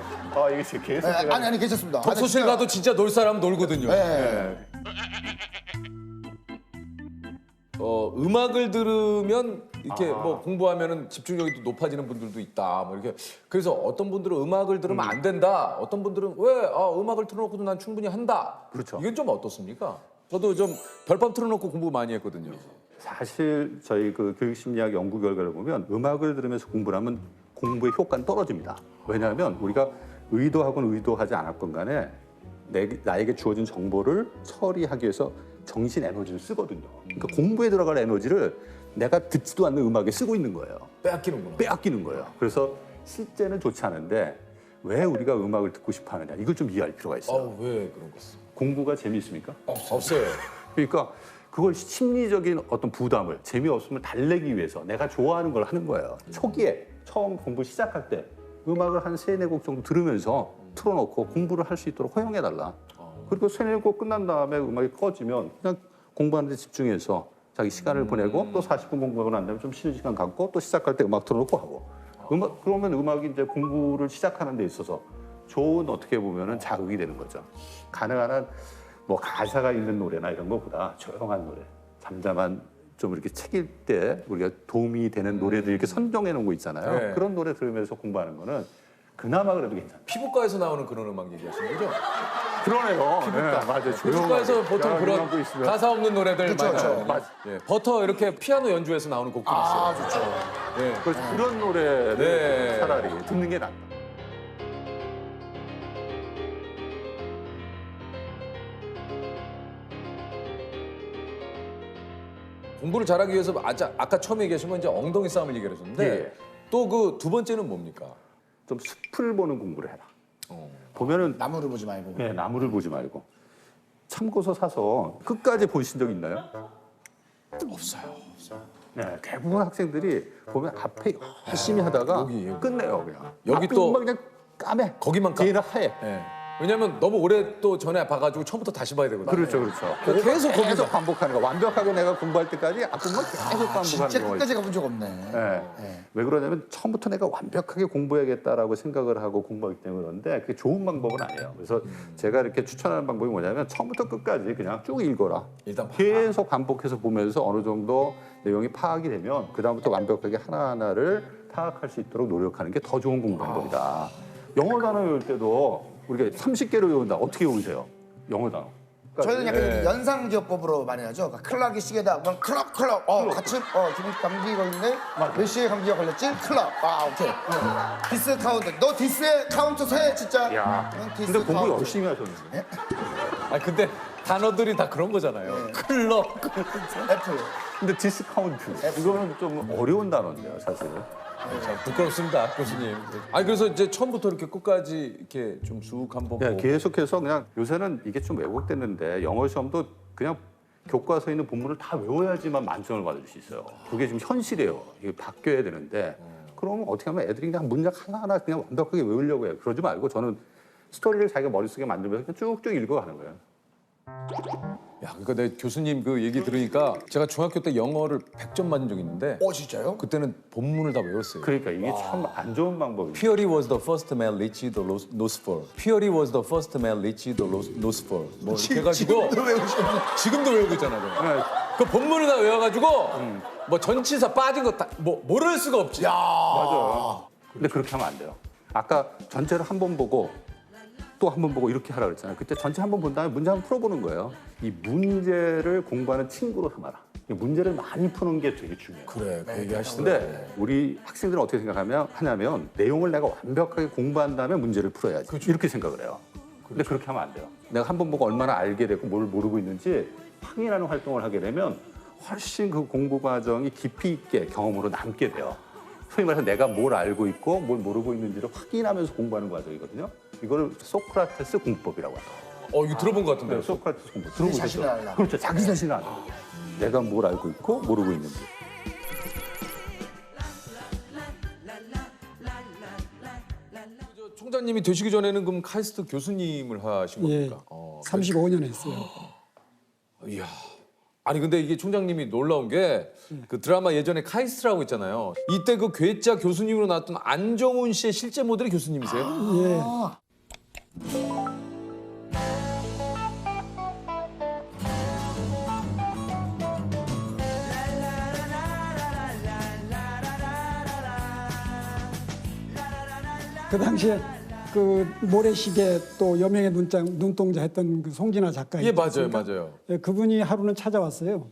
이게 제 계속 네, 아니 괜찮습니다. 독서실 가도 진짜 놀 사람 놀거든요. 네. 음악을 들으면 이렇게 뭐 공부하면은 집중력이 또 높아지는 분들도 있다. 뭐 이렇게 그래서 어떤 분들은 음악을 들으면 안 된다. 어떤 분들은 왜 음악을 틀어놓고도 난 충분히 한다. 그렇죠. 이건 좀 어떻습니까? 저도 좀 별밤 틀어놓고 공부 많이 했거든요. 사실 저희 그 교육심리학 연구 결과를 보면 음악을 들으면서 공부를 하면 공부의 효과는 떨어집니다. 왜냐하면 우리가 의도하건 의도하지 않았건 간에 나에게 주어진 정보를 처리하기 위해서 정신 에너지를 쓰거든요. 그러니까 공부에 들어갈 에너지를 내가 듣지도 않는 음악에 쓰고 있는 거예요. 빼앗기는구나. 빼앗기는 거예요. 그래서 실제는 좋지 않은데 왜 우리가 음악을 듣고 싶어 하느냐. 이걸 좀 이해할 필요가 있어요. 왜 그런 거지? 공부가 재미있습니까? 없어요. 그러니까 그걸 심리적인 어떤 부담을 재미없음을 달래기 위해서 내가 좋아하는 걸 하는 거예요. 초기에 처음 공부 시작할 때 음악을 한 3-4곡 정도 들으면서 틀어놓고 공부를 할 수 있도록 허용해달라. 그리고 3-4곡 끝난 다음에 음악이 꺼지면 그냥 공부하는 데 집중해서 자기 시간을 보내고 또 40분 공부하고 난 다음에 좀 쉬는 시간 갖고 또 시작할 때 음악 틀어놓고 하고 그러면 음악이 이제 공부를 시작하는 데 있어서 좋은 어떻게 보면은 자극이 되는 거죠. 가능한 한 뭐 가사가 있는 노래나 이런 것보다 조용한 노래, 잠잠한 좀 이렇게 책 읽을 때 우리가 도움이 되는 노래들 이렇게 선정해 놓은 거 있잖아요. 네. 그런 노래 들으면서 공부하는 거는 그나마 그래도 괜찮아요. 피부과에서 나오는 그런 음악 얘기하시는 거죠? 그러네요. 피부과. 맞아요. 피부과에서 보통 그런 가사 없는 노래들 그쵸, 많이 그쵸. 나오거든요. 맞아. 예, 버터 이렇게 피아노 연주해서 나오는 곡도 있어요. 좋죠. 예. 그래서 그런 노래를 네. 차라리 듣는 게 낫다. 공부를 잘하기 위해서 아까 처음에 얘기하신 건 이제 엉덩이 싸움을 얘기하셨는데 예. 또 그 두 번째는 뭡니까? 좀 숲을 보는 공부를 해라. 어. 보면은 나무를 보지 말고. 네, 나무를 보지 말고 참고서 사서 끝까지 보신 적 있나요? 없어요. 네, 대부분 학생들이 보면 앞에 열심히 하다가 여기. 끝내요 그냥. 여기 앞에 또 음악 그냥 까매. 거기만 까. 뒤에는 하얘. 예. 왜냐면 너무 오래 또 전에 봐가지고 처음부터 다시 봐야 되거든요. 그렇죠, 그렇죠. 계속 거기서 계속 반복하는 거. 완벽하게 내가 공부할 때까지 앞부분만 계속 반복하는 진짜 경우가 끝까지 있어요. 가본 적 없네. 네. 왜 그러냐면 처음부터 내가 완벽하게 공부해야겠다라고 생각을 하고 공부하기 때문에 그런데 그게 좋은 방법은 아니에요. 그래서 제가 이렇게 추천하는 방법이 뭐냐면 처음부터 끝까지 그냥 쭉 읽어라. 일단 봐. 계속 반복해서 보면서 어느 정도 내용이 파악이 되면 그다음부터 완벽하게 하나하나를 파악할 수 있도록 노력하는 게 더 좋은 공부 방법이다. 영어 단어 외울 때도 우리가 30개를 외운다. 어떻게 외우세요? 영어 단어. 저희는 약간 예. 연상기업법으로 많이 하죠. 그러니까 클락이 시계다. 그럼 클락. 같이 기분 감기 걸리는데 몇 시에 감기가 걸렸지? 클락. 오케이. 디스 카운트. 너 디스에 카운트 세 진짜. 야, 응, 디스 근데 공부 카운트. 열심히 하셨는데. 근데 단어들이 다 그런 거잖아요. 클럽. 애플. 근데 디스카운트 이거는 좀 어려운 단어인데요, 사실. 참 부끄럽습니다, 교수님. 아니 그래서 이제 처음부터 이렇게 끝까지 이렇게 좀 쭉 한번 네, 보고. 계속해서 그냥 요새는 이게 좀 왜곡됐는데 영어 시험도 그냥 교과서에 있는 본문을 다 외워야지만 만점을 받을 수 있어요. 그게 지금 현실이에요. 이게 바뀌어야 되는데 그러면 어떻게 하면 애들이 그냥 문장 하나하나 그냥 완벽하게 외우려고 해요. 그러지 말고 저는 스토리를 자기가 머릿속에 만들면서 그냥 쭉쭉 읽어가는 거예요. 야, 그러니까 내 교수님 그 얘기 들으니까 제가 중학교 때 영어를 100점 맞은 적이 있는데 진짜요? 그때는 본문을 다 외웠어요. 그러니까 이게 참 안 좋은 방법이에요. Purity was the first man reached the nose for. Purity was the first man reached the nose for. 뭐 이렇게 해가지고 지금도 외우고 있잖아요. 네. 그 본문을 다 외워가지고 뭐 전치사 빠진 거 다 뭐 모를 수가 없지. 맞아요. 근데 그렇게 하면 안 돼요. 아까 전체를 한 번 보고 또 한 번 보고 이렇게 하라 그랬잖아요. 그때 전체 한 번 본 다음에 문제 한번 풀어보는 거예요. 이 문제를 공부하는 친구로 삼아라. 이 문제를 많이 푸는 게 되게 중요해요. 그래, 그 얘기 하시던데. 근데 우리 학생들은 어떻게 생각하냐면 내용을 내가 완벽하게 공부한 다음에 문제를 풀어야지. 이렇게 생각을 해요. 근데 그렇게 하면 안 돼요. 내가 한 번 보고 얼마나 알게 되고 뭘 모르고 있는지 확인하는 활동을 하게 되면 훨씬 그 공부 과정이 깊이 있게 경험으로 남게 돼요. 소위 말해서 내가 뭘 알고 있고 뭘 모르고 있는지를 확인하면서 공부하는 과정이거든요. 이거를 소크라테스 공법이라고 해요. 이거 들어본 것 같은데요. 네, 소크라테스 공법. 자기 자신을 알라. 그렇죠. 자기 자신을 알아. 내가 뭘 알고 있고 모르고 있는지. 총장님이 되시기 전에는 그럼 카이스트 교수님을 하신 예, 겁니까? 35년 했어요. 이야. 아니 근데 이게 총장님이 놀라운 게 그 드라마 예전에 카이스트라고 있잖아요. 이때 그 괴짜 교수님으로 나왔던 안정훈 씨의 실제 모델이 교수님이세요? 예, 그 당시에 그 모래시계 또 여명의 눈동자 했던 그 송진아 작가. 예, 맞아요, 맞아요. 예, 그분이 하루는 찾아왔어요.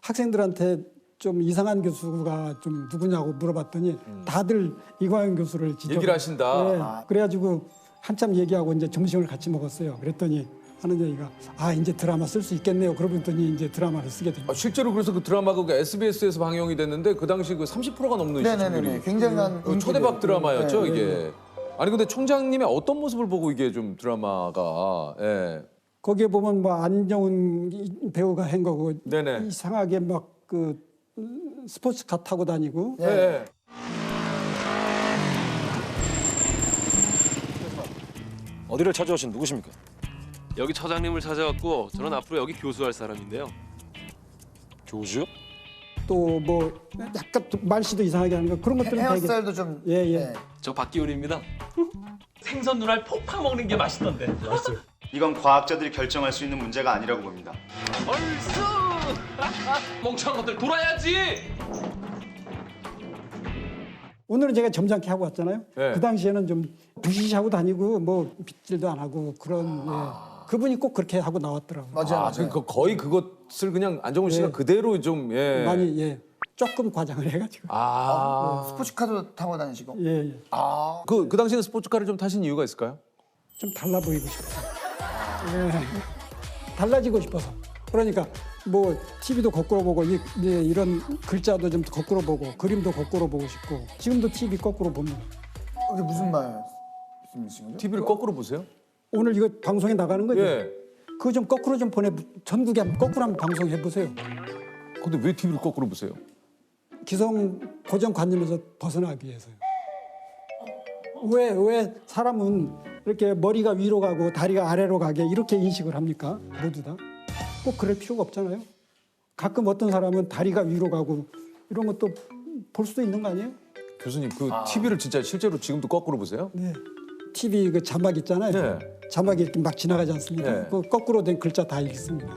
학생들한테 좀 이상한 교수가 좀 누구냐고 물어봤더니 다들 이광현 교수를 얘기를 하신다. 예, 그래가지고 한참 얘기하고 이제 점심을 같이 먹었어요. 그랬더니 하는 얘기가 이제 드라마 쓸 수 있겠네요. 그러더니 이제 드라마를 쓰게 된 거예요. 실제로 그래서 그 드라마가 그 SBS에서 방영이 됐는데 그 당시 그 30%가 넘는 네네네. 시청률이 굉장한 그 초대박 드라마였죠, 네. 이게. 아니 근데 총장님의 어떤 모습을 보고 이게 좀 드라마가 거기에 보면 뭐 안정훈 배우가 한 거고 네네. 이상하게 막 그 스포츠카 타고 다니고 예. 어디를 찾아오신 누구십니까? 여기 처장님을 찾아왔고 저는 앞으로 여기 교수할 사람인데요. 교수요? 또 뭐 약간 또 말씨도 이상하게 하는 거 그런 것들은 되게 헤어스타일도 좀 예. 네. 저 박기훈입니다. 생선 눈알 폭 파먹는 게 맛있던데. 이건 과학자들이 결정할 수 있는 문제가 아니라고 봅니다. 얼쑤! 멍청한 것들 돌아야지. 오늘은 제가 점잖게 하고 왔잖아요. 네. 그 당시에는 좀 부시시하고 다니고 뭐 빗질도 안 하고 그런 그분이 꼭 그렇게 하고 나왔더라고요. 맞아요. 그러니까 거의 그것을 그냥 안정훈 씨가 예. 그대로 좀 많이 조금 과장을 해가지고 스포츠카도 타고 다니시고. 예. 그 당시에 스포츠카를 좀 타신 이유가 있을까요? 좀 달라 보이고 싶어서 달라지고 싶어서 그러니까 뭐 TV도 거꾸로 보고 이제 이런 글자도 좀 거꾸로 보고 그림도 거꾸로 보고 싶고 지금도 TV 거꾸로 봅니다. 이게 무슨 말씀이신 거죠? TV를 거꾸로 보세요? 오늘 이거 방송에 나가는 거죠? 예. 그거 좀 거꾸로 좀 전국에 한번 거꾸로 한번 방송해 보세요. 근데 왜 TV를 거꾸로 보세요? 기성 고정관념에서 벗어나기 위해서요. 왜 사람은 이렇게 머리가 위로 가고 다리가 아래로 가게 이렇게 인식을 합니까? 모두 다. 꼭 그럴 필요가 없잖아요. 가끔 어떤 사람은 다리가 위로 가고 이런 것도 볼 수도 있는 거 아니에요? 교수님 그 TV를 진짜 실제로 지금도 거꾸로 보세요? 네. TV 그 자막 있잖아요. 네. 자막이 이렇게 막 지나가지 않습니까? 네. 그 거꾸로 된 글자 다 읽습니다.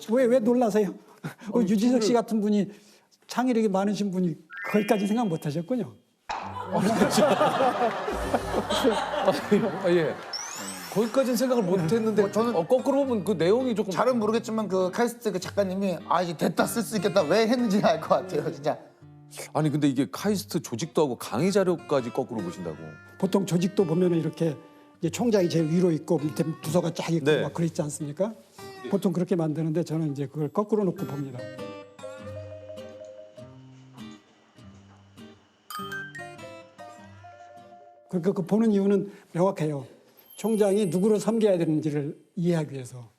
왜 놀라세요? 유진석 씨 같은 분이 창의력이 많으신 분이 거기까지 생각 못 하셨군요. 예. 거기까지는 생각을 못 했는데 저는 거꾸로 보면 그 내용이 조금 잘은 모르겠지만 그 카이스트 그 작가님이 이제 됐다 쓸 수 있겠다 왜 했는지 알 것 같아요 진짜. 아니 근데 이게 카이스트 조직도 하고 강의 자료까지 거꾸로 보신다고. 보통 조직도 보면은 이렇게 이제 총장이 제일 위로 있고 밑에 부서가 쫙 있고 네. 막 그랬지 않습니까? 보통 그렇게 만드는데 저는 이제 그걸 거꾸로 놓고 봅니다. 그러니까 그 보는 이유는 명확해요. 총장이 누구를 섬겨야 되는지를 이해하기 위해서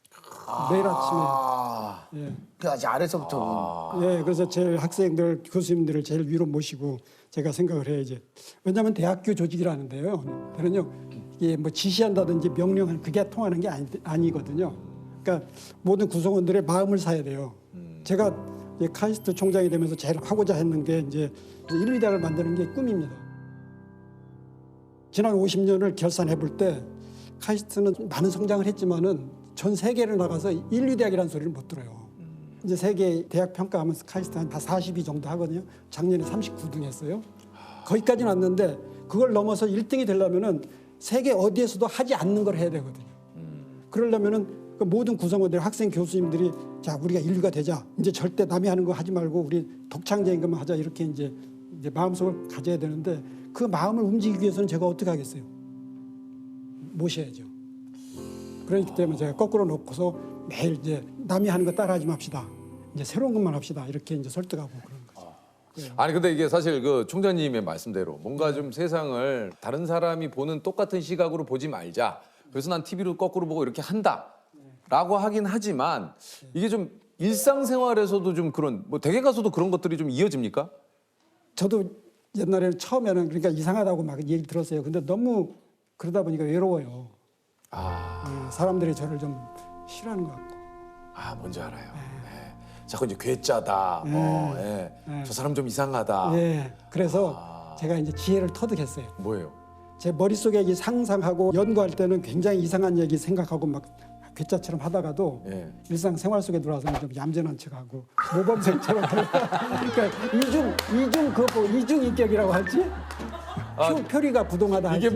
매일 아침에 예. 그 아직 아래서부터. 예, 그래서 제일 학생들, 교수님들을 제일 위로 모시고 제가 생각을 해야지. 왜냐하면 대학교 조직이라는데요. 저는요, 이게 뭐 지시한다든지 명령하는 그게 통하는 게 아니거든요. 그러니까 모든 구성원들의 마음을 사야 돼요. 제가 이제 카이스트 총장이 되면서 제일 하고자 했는 게 이제 인류대학을 만드는 게 꿈입니다. 지난 50년을 결산해 볼 때 카이스트는 많은 성장을 했지만은 전 세계를 나가서 인류대학이라는 소리를 못 들어요. 이제 세계 대학 평가하면서 카이스트 한 42 정도 하거든요. 작년에 39등 했어요. 거기까지는 왔는데 그걸 넘어서 1등이 되려면은 세계 어디에서도 하지 않는 걸 해야 되거든요. 그러려면은 그 모든 구성원들, 학생, 교수님들이 자 우리가 인류가 되자. 이제 절대 남이 하는 거 하지 말고 우리 독창적인 것만 하자 이렇게 이제 마음속을 가져야 되는데 그 마음을 움직이기 위해서는 제가 어떻게 하겠어요? 모셔야죠. 그렇기 때문에 제가 거꾸로 놓고서 매일 이제 남이 하는 거 따라하지 맙시다. 이제 새로운 것만 합시다. 이렇게 이제 설득하고 그런 거죠. 아니 근데 이게 사실 그 총장님의 말씀대로 뭔가 좀 세상을 다른 사람이 보는 똑같은 시각으로 보지 말자. 그래서 난 TV로 거꾸로 보고 이렇게 한다라고 하긴 하지만 이게 좀 일상생활에서도 좀 그런 뭐 대개 가서도 그런 것들이 좀 이어집니까? 저도 옛날에는 처음에는 그러니까 이상하다고 막 얘기 들었어요. 근데 너무 그러다 보니까 외로워요. 사람들이 저를 좀 싫어하는 것 같고. 아 뭔지 알아요. 네. 자꾸 이제 괴짜다. 저 사람 좀 이상하다. 네. 그래서 제가 이제 지혜를 터득했어요. 뭐예요? 제 머릿속에 이 상상하고 연구할 때는 굉장히 이상한 얘기 생각하고 막 괴짜처럼 하다가도 일상생활 속에 들어와서는 좀 얌전한 척하고 모범생처럼 그러니까 이중 인격이라고 하지? 표리가 부동하다 이게 하지?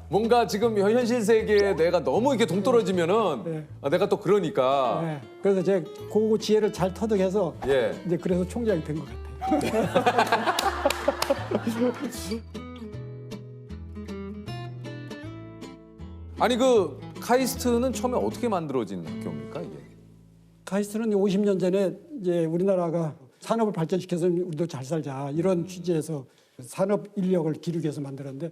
뭔가 지금 현실 세계에 내가 너무 이렇게 동떨어지면은 내가 또 그러니까. 네. 그래서 제가 그 지혜를 잘 터득해서 이제 그래서 총장이 된 것 같아요. 아니 그 카이스트는 처음에 어떻게 만들어진 학교입니까 이게? 카이스트는 50년 전에 이제 우리나라가 산업을 발전시켜서 우리도 잘 살자 이런 취지에서 산업 인력을 기르기 위해서 만들었는데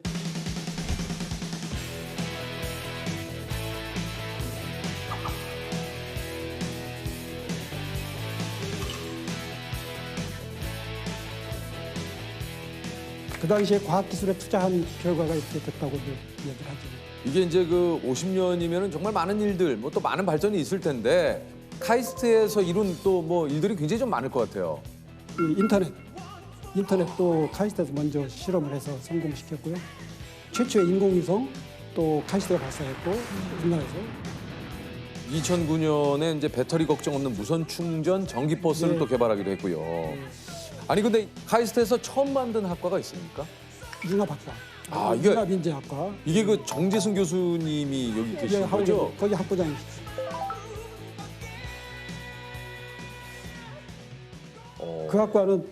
그 당시에 과학기술에 투자한 결과가 이렇게 됐다고 얘기를 하죠. 이게 이제 그 50년이면은 정말 많은 일들, 뭐 또 많은 발전이 있을 텐데 카이스트에서 이룬 또 뭐 일들이 굉장히 좀 많을 것 같아요. 인터넷도 카이스트에서 먼저 실험을 해서 성공시켰고요. 최초의 인공위성 또 카이스트가 발사했고 우리나라에서. 2009년에 이제 배터리 걱정 없는 무선 충전 전기 버스를 또 개발하기도 했고요. 아니 근데 카이스트에서 처음 만든 학과가 있습니까? 융합학과. 이게 융합인재학과. 이게 그 정재승 교수님이 여기 계신 거죠? 거기 학부장이시죠. 그 학과는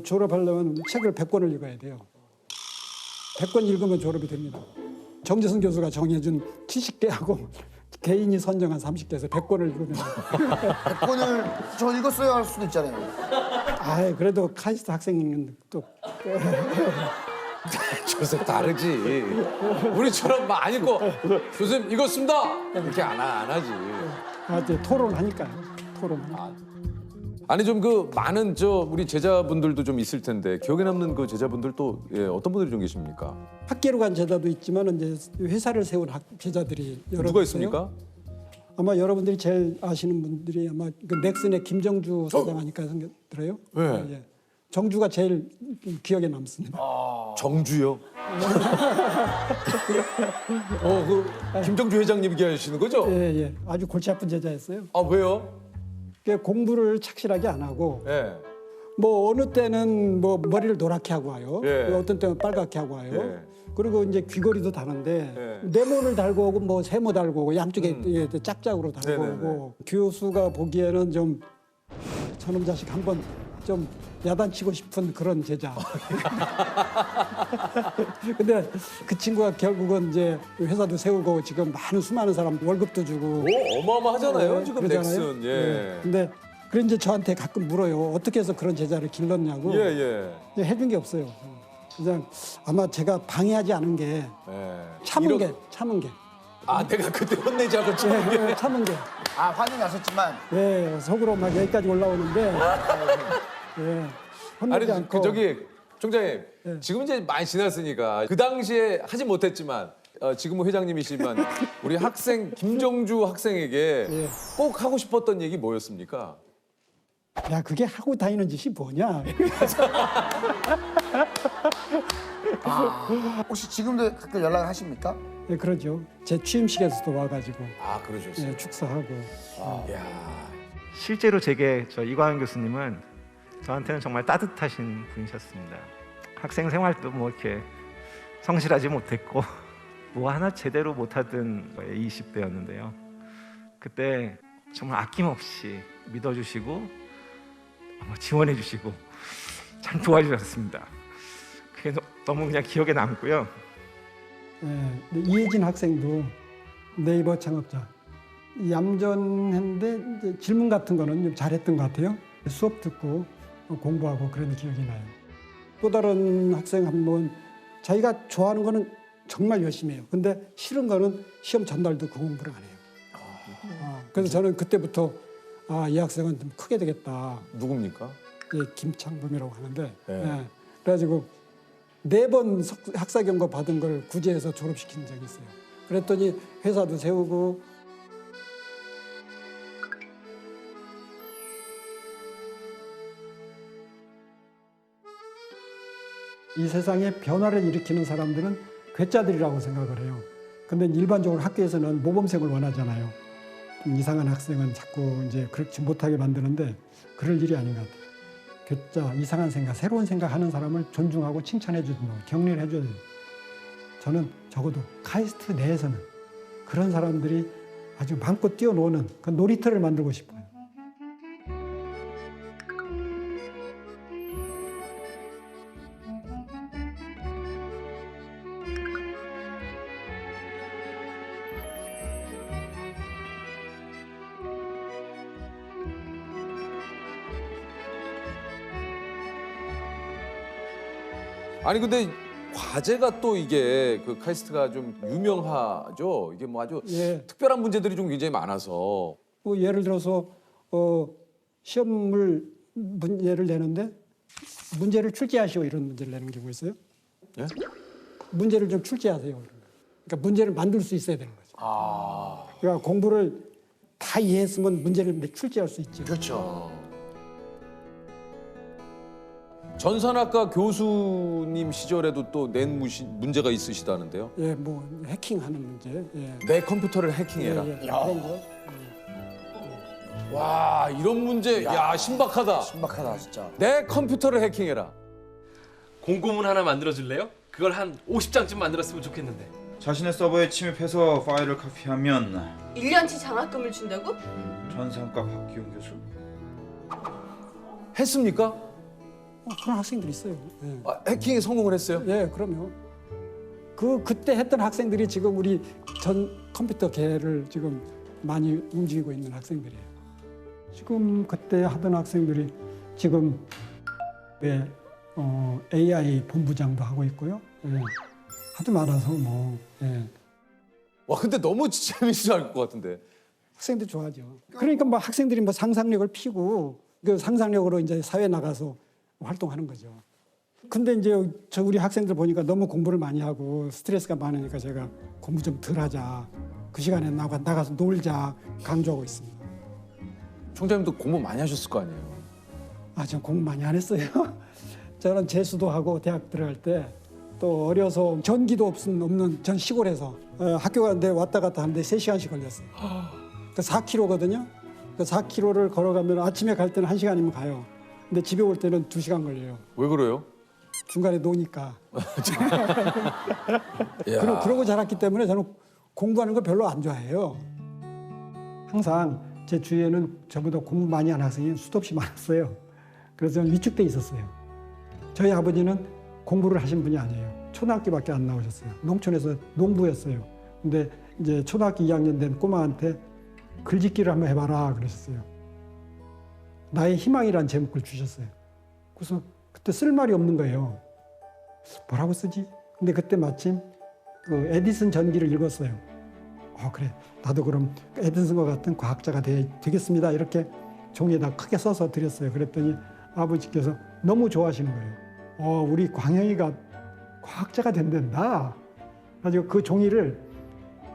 졸업하려면 책을 100권을 읽어야 돼요. 100권 읽으면 졸업이 됩니다. 정재승 교수가 정해준 70개하고 개인이 선정한 30개에서 100권을 읽으면 100권을 저 읽었어야 할 수도 있잖아요. 그래도 카이스트 학생은 또 조셉 다르지. 우리처럼 막 안 읽고 교수님 읽었습니다 이렇게 안 하지. 토론하니까요. 아니 좀 그 많은 우리 제자분들도 좀 있을 텐데 기억에 남는 그 제자분들 또 어떤 분들이 좀 계십니까? 학계로 간 제자도 있지만 이제 회사를 세운 제자들이 여러 누가 있습니까? 아마 여러분들이 제일 아시는 분들이 아마 그 넥슨의 김정주 사장 하니까 들어요? 네. 정주가 제일 기억에 남습니다. 정주요? 그 김정주 회장님 얘기하시는 거죠? 예. 아주 골치 아픈 제자였어요. 왜요? 공부를 착실하게 안 하고 예. 뭐 어느 때는 뭐 머리를 노랗게 하고 와요. 예. 어떤 때는 빨갛게 하고 와요. 예. 그리고 이제 귀걸이도 다는데 네모를 달고 오고 뭐 세모 달고 오고 양쪽에 짝짝으로 달고 네네네. 오고 교수가 보기에는 좀 저놈 자식 한번 좀 야단치고 싶은 그런 제자. 근데 그 친구가 결국은 이제 회사도 세우고 지금 많은 수많은 사람 월급도 주고. 오, 어마어마하잖아요, 지금 그러잖아요. 넥슨. 예. 근데 그래 이제 저한테 가끔 물어요. 어떻게 해서 그런 제자를 길렀냐고. 예, 예. 근데 해준 게 없어요. 그냥 아마 제가 방해하지 않은 게 예. 참은 게. 아, 내가 그때 혼내지 않고 참은 게. 참은 게. 아 화는 났었지만 예, 속으로 막 여기까지 올라오는데 예, 혼내지 아니, 않고. 저기 총장님, 예. 지금 이제 많이 지났으니까 그 당시에 하지 못했지만 지금은 회장님이시지만 우리 학생 김정주 학생에게 예. 꼭 하고 싶었던 얘기 뭐였습니까? 야, 그게 하고 다니는 짓이 뭐냐. 혹시 지금도 가끔 연락을 하십니까? 예, 그러죠. 제 취임식에서도 와가지고 아, 그러셨어요. 예, 축사하고. 야. 실제로 제게 저 이광현 교수님은 저한테는 정말 따뜻하신 분이셨습니다. 학생 생활도 뭐 이렇게 성실하지 못했고 뭐 하나 제대로 못하던 20대였는데요. 그때 정말 아낌없이 믿어주시고 지원해주시고 참 도와주셨습니다. 그게 너무 그냥 기억에 남고요. 예, 근데 이혜진 학생도 네이버 창업자. 얌전했는데 이제 질문 같은 거는 좀 잘했던 것 같아요. 수업 듣고 공부하고 그런 기억이 나요. 또 다른 학생 한 번 자기가 좋아하는 거는 정말 열심히 해요. 근데 싫은 거는 시험 전날도 그 공부를 안 해요. 그래서 저는 그때부터 이 학생은 좀 크게 되겠다. 누굽니까? 예, 김창범이라고 하는데 네. 예, 그래가지고 4번 학사 경고 받은 걸 구제해서 졸업시킨 적이 있어요. 그랬더니 회사도 세우고 이 세상에 변화를 일으키는 사람들은 괴짜들이라고 생각을 해요. 근데 일반적으로 학교에서는 모범생을 원하잖아요. 이상한 학생은 자꾸 이제 그렇지 못하게 만드는데 그럴 일이 아닌 것 같아요. 괴짜, 이상한 생각, 새로운 생각하는 사람을 존중하고 칭찬해 주는 거, 격려를 해줘야 돼요. 저는 적어도 카이스트 내에서는 그런 사람들이 아주 마음껏 뛰어노는 그 놀이터를 만들고 싶어요. 아니 근데 과제가 또 이게 그 카이스트가 좀 유명하죠. 이게 뭐 아주 예. 특별한 문제들이 좀 굉장히 많아서. 뭐 예를 들어서 시험을 문제를 내는데 문제를 출제하시오 이런 문제를 내는 경우가 있어요. 예? 문제를 좀 출제하세요. 그러니까 문제를 만들 수 있어야 되는 거죠. 그러니까 공부를 다 이해했으면 문제를 출제할 수 있죠. 그렇죠. 전산학과 교수님 시절에도 또 낸 문제가 있으시다는데요. 예, 뭐 해킹하는 문제. 예. 내 컴퓨터를 해킹해라. 예, 예. 그런 거. 와, 이런 문제, 야, 신박하다. 신박하다 진짜. 내 컴퓨터를 해킹해라. 공고문 하나 만들어줄래요? 그걸 한 50장쯤 만들었으면 좋겠는데. 자신의 서버에 침입해서 파일을 카피하면 1년치 장학금을 준다고? 전산과 박기용 교수. 했습니까? 그런 학생들이 있어요. 예. 해킹에 성공을 했어요? 예, 그럼요. 그때 했던 학생들이 지금 우리 전 컴퓨터 계를 지금 많이 움직이고 있는 학생들이에요. 지금 그때 하던 학생들이 지금 AI 본부장도 하고 있고요. 예. 하도 많아서 뭐. 예. 와, 근데 너무 재밌을 것 같은데. 학생들 좋아하죠. 그러니까 뭐 학생들이 뭐 상상력을 피고 그 상상력으로 이제 사회 나가서 활동하는 거죠. 근데 이제 우리 학생들 보니까 너무 공부를 많이 하고 스트레스가 많으니까 제가 공부 좀 덜 하자. 그 시간에 나가서 놀자 강조하고 있습니다. 총장님도 공부 많이 하셨을 거 아니에요? 전 공부 많이 안 했어요. 저는 재수도 하고 대학 들어갈 때 또 어려서 전기도 없는 전 시골에서 학교 가는데 왔다 갔다 하는데 3시간씩 걸렸어요. 그 4km거든요. 그 4km를 걸어가면 아침에 갈 때는 1시간이면 가요. 근데 집에 올 때는 2시간 걸려요. 왜 그래요? 중간에 노니까. 그러고 자랐기 때문에 저는 공부하는 거 별로 안 좋아해요. 항상 제 주위에는 저보다 공부 많이 하는 학생이 수도 없이 많았어요. 그래서 위축돼 있었어요. 저희 아버지는 공부를 하신 분이 아니에요. 초등학교밖에 안 나오셨어요. 농촌에서 농부였어요. 근데 이제 초등학교 2학년 된 꼬마한테 글짓기를 한번 해봐라 그러셨어요. 나의 희망이란 제목을 주셨어요. 그래서 그때 쓸 말이 없는 거예요. 뭐라고 쓰지? 근데 그때 마침 그 에디슨 전기를 읽었어요. 그래, 나도 그럼 에디슨과 같은 과학자가 되겠습니다. 이렇게 종이에다 크게 써서 드렸어요. 그랬더니 아버지께서 너무 좋아하시는 거예요. 우리 광영이가 과학자가 된단다. 가지고 그 종이를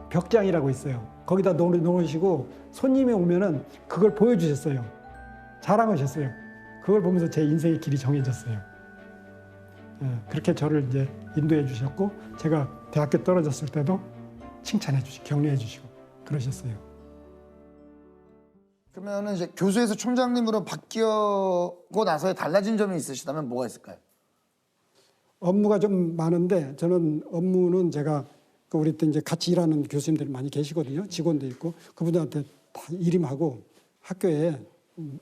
벽장이라고 있어요. 거기다 놓으시고 손님이 오면은 그걸 보여주셨어요. 자랑하셨어요. 그걸 보면서 제 인생의 길이 정해졌어요. 그렇게 저를 이제 인도해 주셨고, 제가 대학교 떨어졌을 때도 칭찬해 주시고 격려해 주시고 그러셨어요. 그러면은 이제 교수에서 총장님으로 바뀌고 나서에 달라진 점이 있으시다면 뭐가 있을까요? 업무가 좀 많은데 저는 업무는 제가 우리 때 이제 같이 일하는 교수님들이 많이 계시거든요. 직원도 있고 그분들한테 다 일임하고 학교에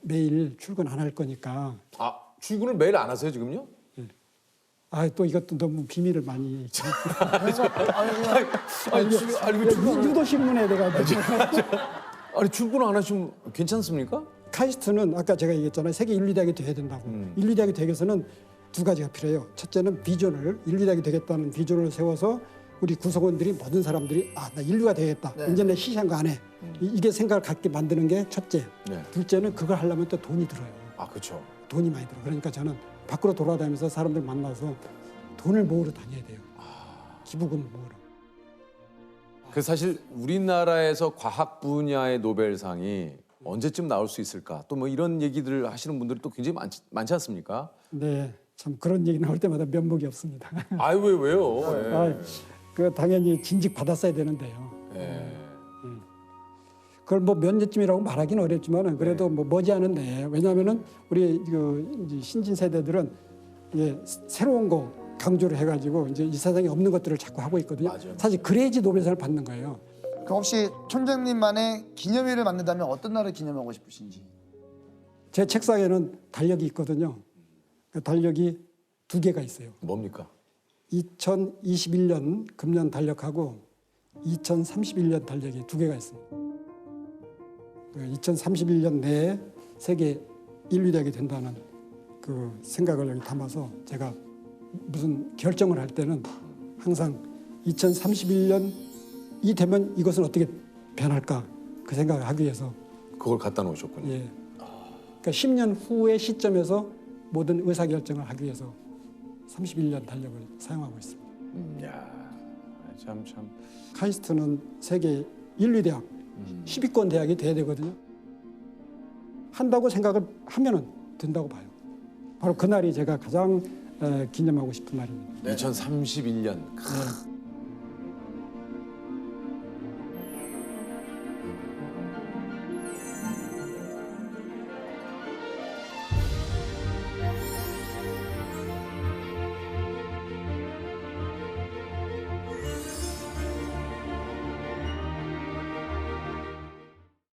매일 출근 안 할 거니까. 출근을 매일 안 하세요 지금요? 또 이것도 너무 비밀을 많이. 유도신문에 내가. 아니 출근 안 하시면 괜찮습니까? 카이스트는 아까 제가 얘기했잖아요. 세계 인류대학이 돼야 된다고. 인류대학이 되기 위해서는 두 가지가 필요해요. 첫째는 비전을, 인류대학이 되겠다는 비전을 세워서 우리 구성원들이 모든 사람들이 나 인류가 되겠다. 이제 내 시장가 안 해. 이게 생각을 갖게 만드는 게 첫째. 둘째는 그걸 하려면 또 돈이 들어요. 그렇죠. 돈이 많이 들어. 그러니까 저는 밖으로 돌아다니면서 사람들 만나서 돈을 모으러 다녀야 돼요. 기부금 모으러. 그 사실 우리나라에서 과학 분야의 노벨상이 언제쯤 나올 수 있을까? 또 뭐 이런 얘기들을 하시는 분들이 또 굉장히 많지 않습니까? 네, 참 그런 얘기 나올 때마다 면목이 없습니다. 왜요? 그 당연히 진직 받았어야 되는데요. 그걸 뭐 몇 년쯤이라고 말하기는 어렵지만은 그래도 뭐 머지않은데, 왜냐하면은 우리 이제 신진 세대들은 새로운 거 강조를 해가지고 이제 이 세상에 없는 것들을 자꾸 하고 있거든요. 맞아요. 사실 그래야지 노벨상을 받는 거예요. 그럼 혹시 총장님만의 기념일을 만든다면 어떤 날을 기념하고 싶으신지? 제 책상에는 달력이 있거든요. 그 달력이 두 개가 있어요. 뭡니까? 2021년 금년 달력하고 2031년 달력이 두 개가 있습니다. 2031년 내에 세계 인류대학이 된다는 그 생각을 여기 담아서 제가 무슨 결정을 할 때는 항상 2031년이 되면 이것은 어떻게 변할까 그 생각을 하기 위해서 그걸 갖다 놓으셨군요. 그러니까 10년 후의 시점에서 모든 의사결정을 하기 위해서 31년 달력을 사용하고 있습니다. 참. 카이스트는 세계 인류대학 10위권 대학이 돼야 되거든요. 한다고 생각을 하면은 된다고 봐요. 바로 그날이 제가 가장 기념하고 싶은 날입니다. 2031년.